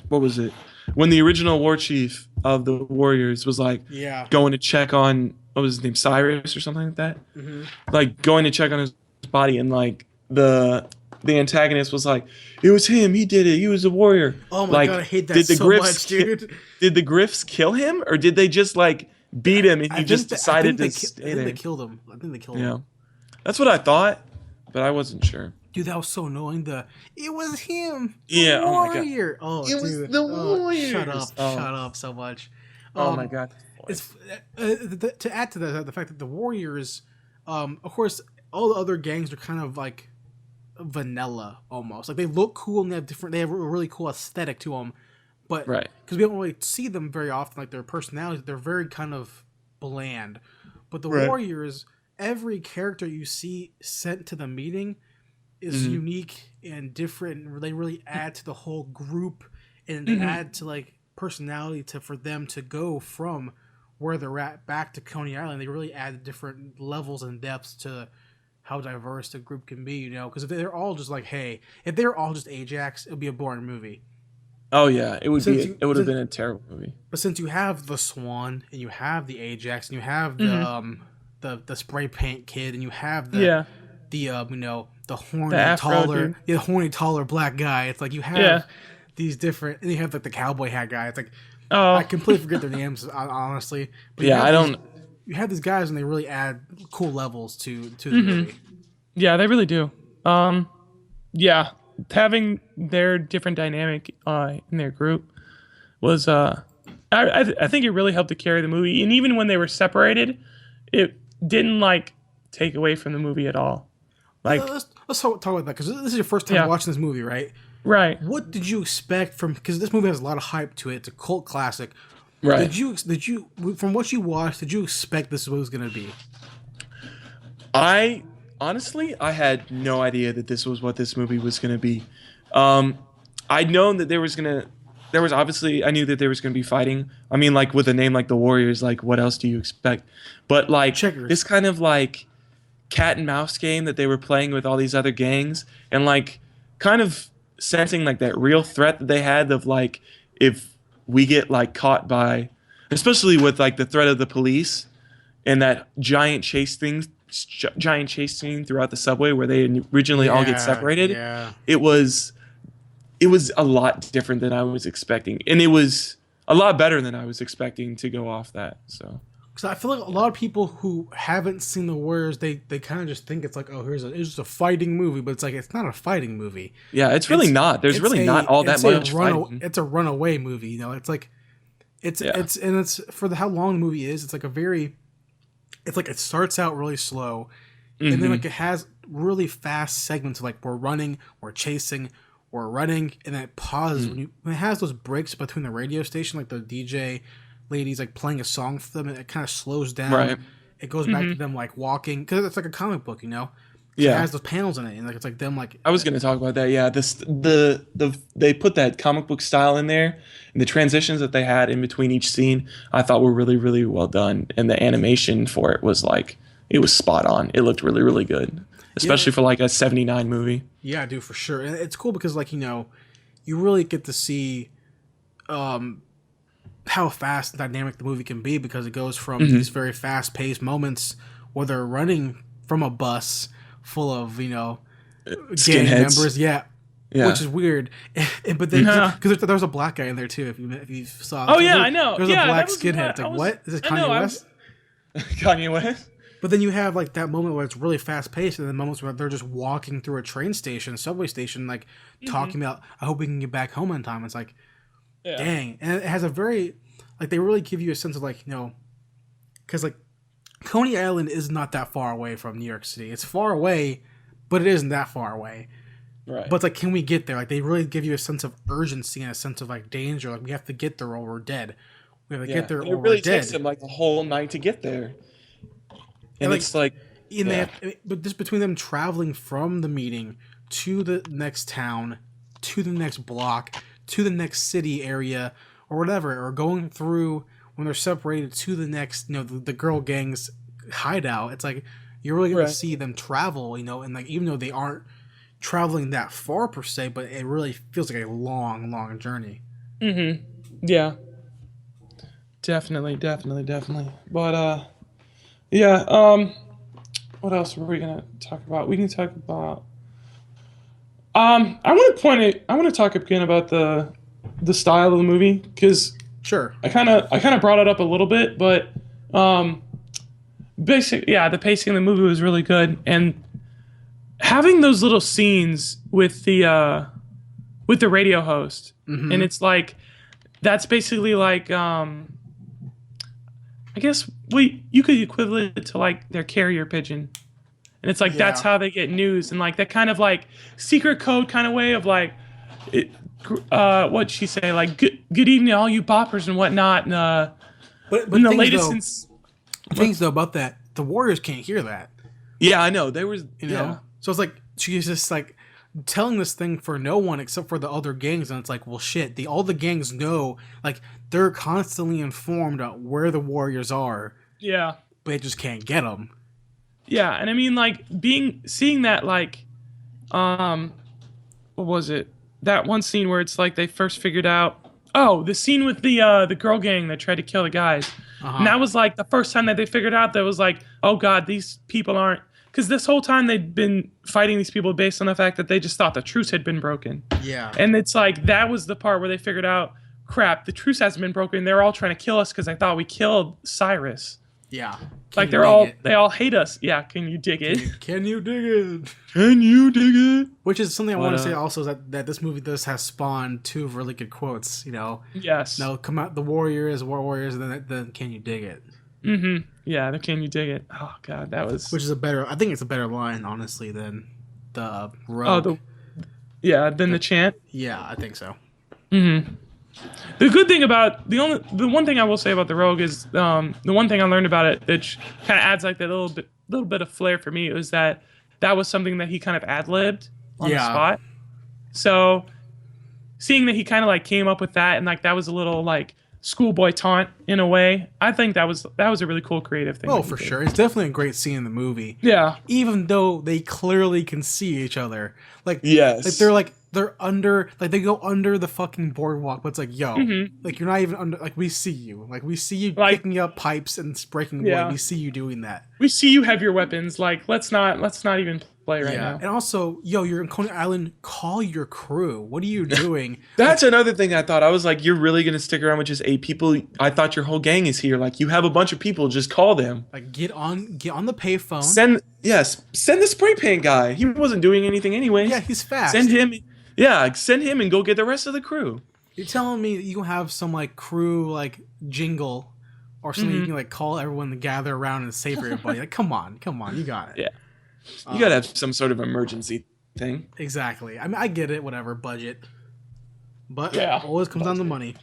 what was it? When the original war chief of the Warriors was like going to check on what was his name, Cyrus or something like that. Mm-hmm. Like going to check on his body, and like the antagonist was like, it was him, he did it, he was a warrior. Oh my god, I hate that so much, dude. Did the Griffs kill him, or did they just like beat him and he just decided to stay there? I think they killed him. Yeah, that's what I thought, but I wasn't sure. Dude, that was so annoying. It was him. Yeah. Warrior. Oh my god. It was the Warrior. Shut up so much. Oh my god. It's to add to that, the fact that the Warriors, of course, all the other gangs are kind of like vanilla almost. Like they look cool and they have a really cool aesthetic to them, but because we don't really see them very often, like their personalities, they're very kind of bland. But the Warriors, every character you see sent to the meeting is unique and different, and they really add to the whole group, and they add to like personality for them to go from where they're at back to Coney Island. They really add different levels and depths to how diverse the group can be, because if they're all just like, if they're all just Ajax, it would be a boring movie. Oh yeah, it would have been a terrible movie. But since you have the Swan and you have the Ajax and you have the spray paint kid and you have the horny taller black guy, it's like you have these different, and you have like the cowboy hat guy. It's like I completely forget their names honestly. But you have these guys and they really add cool levels to the movie. Yeah, they really do. Having their different dynamic in their group was I think it really helped to carry the movie. And even when they were separated, it didn't like take away from the movie at all. Like let's talk about that, because this is your first time watching this movie, right? Right. What did you expect from? Because this movie has a lot of hype to it. It's a cult classic. Right. Did you from what you watched, did you expect this was going to be? I had no idea that this was what this movie was going to be. I'd known that I knew that there was going to be fighting. I mean, like with a name like the Warriors, like what else do you expect? But like Checkers. This kind of like cat and mouse game that they were playing with all these other gangs, and like kind of sensing like that real threat that they had of like, if we get like caught by, especially with like the threat of the police and that giant chase scene throughout the subway where they originally all get separated. Yeah. It was a lot different than I was expecting, and it was a lot better than I was expecting to go off that. So because I feel like a lot of people who haven't seen the Warriors, they kind of just think it's like, it's just a fighting movie, but it's like, it's not a fighting movie. Yeah, it's really not. There's really not all that much fighting. It's a runaway movie, It's like it's for how long the movie is. It's like it starts out really slow, and then like it has really fast segments of like we're running, we're chasing, we're running, and then it pauses when it has those breaks between the radio station, like the DJ ladies like playing a song for them, and it kind of slows down. Right. It goes back to them like walking, because it's like a comic book, So it has those panels in it, and like it's like them like. I was going to talk about that. Yeah, they put that comic book style in there, and the transitions that they had in between each scene, I thought were really, really well done, and the animation for it was like, it was spot on. It looked really, really good, especially for like a '79 movie. Yeah, dude, for sure, and it's cool because like you really get to see, how fast and dynamic the movie can be, because it goes from these very fast-paced moments where they're running from a bus full of gang members, which is weird. But then because there was a black guy in there too, if you saw. Oh yeah, I know. There's a black skinhead. It's like, what is it? Kanye West? Kanye West. But then you have like that moment where it's really fast-paced, and then moments where they're just walking through a train station, subway station, like talking about, I hope we can get back home on time. It's like, dang. And it has a very, like they really give you a sense of like, because like Coney Island is not that far away from New York City. It's far away, but it isn't that far away. Right. But like, can we get there? Like, they really give you a sense of urgency and a sense of like danger. Like, we have to get there or we're dead. We have to get there or it really we're dead. takes them like the whole night to get there. And like, it's like, but just between them traveling from the meeting to the next town, to the next block, to the next city area, or whatever, or going through when they're separated to the next, the girl gang's hideout. It's like you're really going to see them travel, and like even though they aren't traveling that far per se, but it really feels like a long, long journey. Mm-hmm. Yeah. Definitely. But what else are we gonna talk about? We can talk about. I want to talk again about the style of the movie, because sure, I kind of brought it up a little bit, but the pacing of the movie was really good, and having those little scenes with the radio host, and it's like that's basically like I guess you could equivalent it to like their carrier pigeon. And it's like that's how they get news, and like that kind of like secret code kind of way of like what'd she say, like good evening all you boppers and whatnot, and but the latest things though about that, the Warriors can't hear that. Yeah, I know. There was So it's like she's just like telling this thing for no one except for the other gangs, and it's like, well shit, all the gangs know, like they're constantly informed on where the Warriors are. Yeah. But they just can't get them. Yeah, and I mean, like, seeing that, like, what was it? That one scene where it's like they first figured out, the scene with the girl gang that tried to kill the guys. And that was like the first time that they figured out that was like, oh god, these people aren't, because this whole time they'd been fighting these people based on the fact that they just thought the truce had been broken. Yeah. And it's like, that was the part where they figured out, crap, the truce hasn't been broken. They're all trying to kill us because I thought we killed Cyrus. Yeah. Like they all hate us. Yeah, can you dig it? Can you dig it? Can you dig it? Which is something I want to say also, is that this movie does have spawned two really good quotes, Yes. Now come out the Warriors, and then can you dig it? Mm-hmm. Yeah, the can you dig it? Oh god, that was, which is I think it's a better line, honestly, than the rogue. Than the chant. Yeah, I think so. Mm-hmm. The good thing about the one thing I will say about the Rogue is the one thing I learned about it that kind of adds like that little bit of flair for me was that was something that he kind of ad-libbed on the spot. So seeing that he kind of like came up with that, and like that was a little like schoolboy taunt in a way, I think that was a really cool creative thing. Oh, for sure. It's definitely a great scene in the movie. Yeah. Even though they clearly can see each other. Like, yes. They're under, like they go under the fucking boardwalk, but it's like, yo, like you're not even under, like we see you. Like we see you like, picking up pipes and breaking wood. We see you doing that. We see you have your weapons. Like let's not even play right now. And also, yo, you're in Coney Island, call your crew. What are you doing? That's another thing I thought. I was like, you're really going to stick around with just 8 people? I thought your whole gang is here. Like you have a bunch of people, just call them. Like get on the payphone. Send the spray paint guy. He wasn't doing anything anyway. Yeah, he's fast. Send him and go get the rest of the crew. You're telling me that you can have some like crew like jingle or something you can like call everyone to gather around and save everybody. Like come on, you got it. Yeah. You gotta have some sort of emergency thing. Exactly. I mean, I get it, whatever, budget. But it always comes down to money.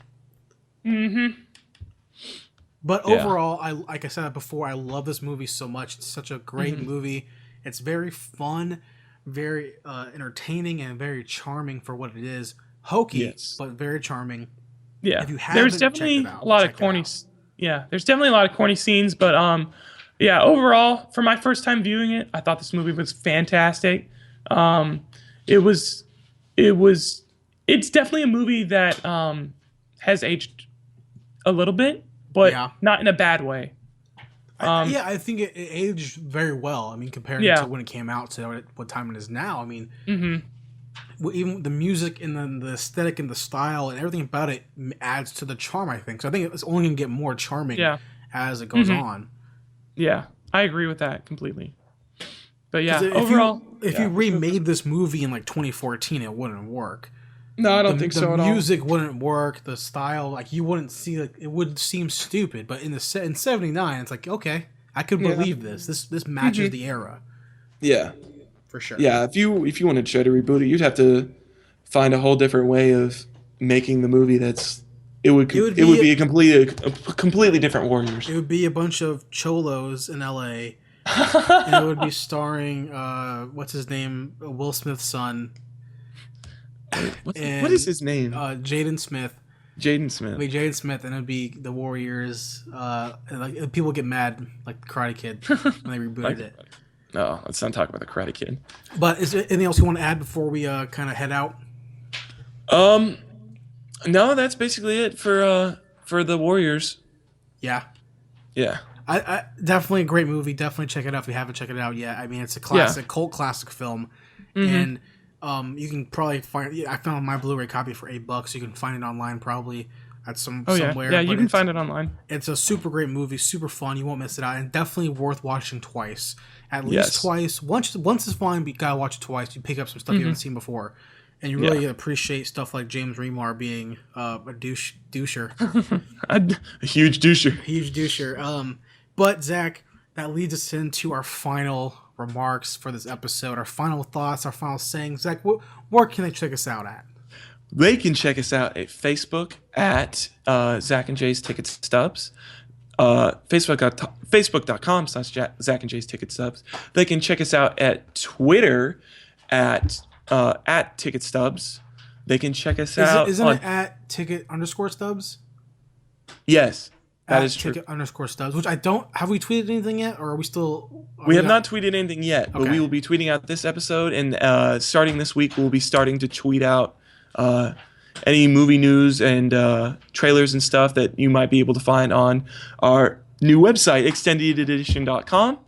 Mm-hmm. But overall, like I said before, I love this movie so much. It's such a great movie. It's very fun, very entertaining, and very charming for what it is. Hokey, but very charming. Yeah. If you haven't, there's definitely check it out. a lot of corny. Yeah, there's definitely a lot of corny scenes, but overall, for my first time viewing it, I thought this movie was fantastic. It's definitely a movie that has aged a little bit, but not in a bad way. I think it aged very well. I mean, compared to when it came out to what time it is now. I mean, even the music and then the aesthetic and the style and everything about it adds to the charm, I think. So I think it's only going to get more charming as it goes on. Yeah, I agree with that completely. But if you remade this movie in like 2014, it wouldn't work. No, I don't think so at all. The music wouldn't work. The style, like you wouldn't see, like it would seem stupid. But in '79, it's like okay, I could believe this. This matches the era. Yeah, for sure. Yeah, if you wanted to try to reboot it, you'd have to find a whole different way of making the movie. It would be a completely different Warriors. It would be a bunch of cholos in L.A. and it would be starring what's his name, Will Smith's son. What is his name? Jaden Smith. Jaden Smith. It'd be Jaden Smith, and it'd be the Warriors. And like people get mad, like the Karate Kid, when they rebooted it. No, let's not talk about the Karate Kid. But is there anything else you want to add before we kind of head out? No, that's basically it for the Warriors. Yeah. Yeah. I definitely a great movie. Definitely check it out if you haven't checked it out yet. I mean, it's a classic, cult classic film, and you can probably find. I found my Blu-ray copy for $8. You can find it online probably at somewhere. Yeah, you can find it online. It's a super great movie, super fun. You won't miss it out, and definitely worth watching twice, at least twice. Once is fine, but you gotta watch it twice. You pick up some stuff you haven't seen before, and you really appreciate stuff like James Remar being a doucher, a huge doucher, huge doucher. But Zach, that leads us into our final remarks for this episode, our final thoughts, our final sayings. Zach, where can they check us out at? They can check us out at Facebook at Zach and Jay's Ticket Stubs, Facebook.com/Zach and Jay's Ticket Stubs. They can check us out at Twitter at Ticket Stubs. They can check us out. Isn't it at Ticket_Stubs? Yes. That is true. Ticket_Stubs, which I don't. Have we tweeted anything yet, or are we still? We have not tweeted anything yet, but we will be tweeting out this episode, and starting this week, we'll be starting to tweet out any movie news and trailers and stuff that you might be able to find on our new website, extendededition.com,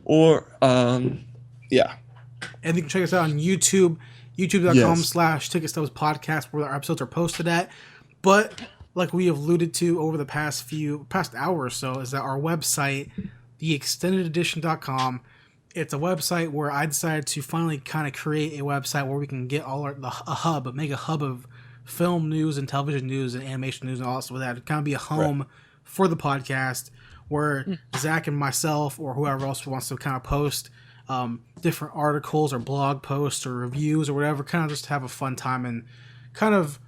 or And you can check us out on YouTube, youtube.com/Ticket Stubs Podcast, where our episodes are posted at. But like we have alluded to over the past hour or so, is that our website, theextendededition.com, it's a website where I decided to finally kind of create a website where we can get make a hub of film news and television news and animation news and all that stuff. That kind of be a home for the podcast where Zach and myself or whoever else wants to kind of post different articles or blog posts or reviews or whatever, kind of just have a fun time and kind of,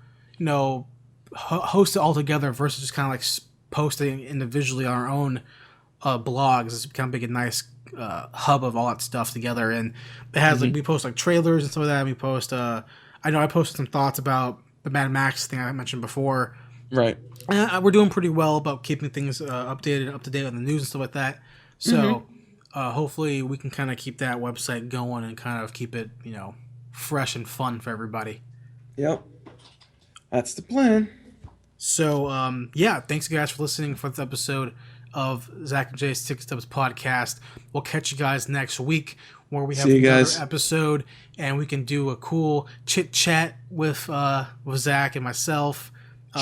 host it all together versus just kind of like posting individually on our own blogs. It's kind of make a nice hub of all that stuff together, and it has like we post like trailers and stuff like that. We post I know I posted some thoughts about the Mad Max thing I mentioned before. Right. And we're doing pretty well about keeping things updated and up to date on the news and stuff like that. So hopefully we can kind of keep that website going and kind of keep it fresh and fun for everybody. Yep. That's the plan. So, thanks guys for listening for this episode of Zach and Jay's Ticket Stubs Podcast. We'll catch you guys next week where we have another episode and we can do a cool chit-chat with Zach and myself.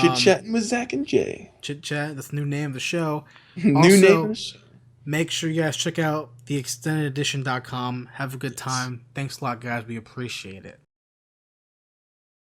Chit-chatting with Zach and Jay. Chit-chat, that's the new name of the show. Name of the show. Make sure you guys check out theextendededition.com. Have a good time. Thanks a lot, guys. We appreciate it.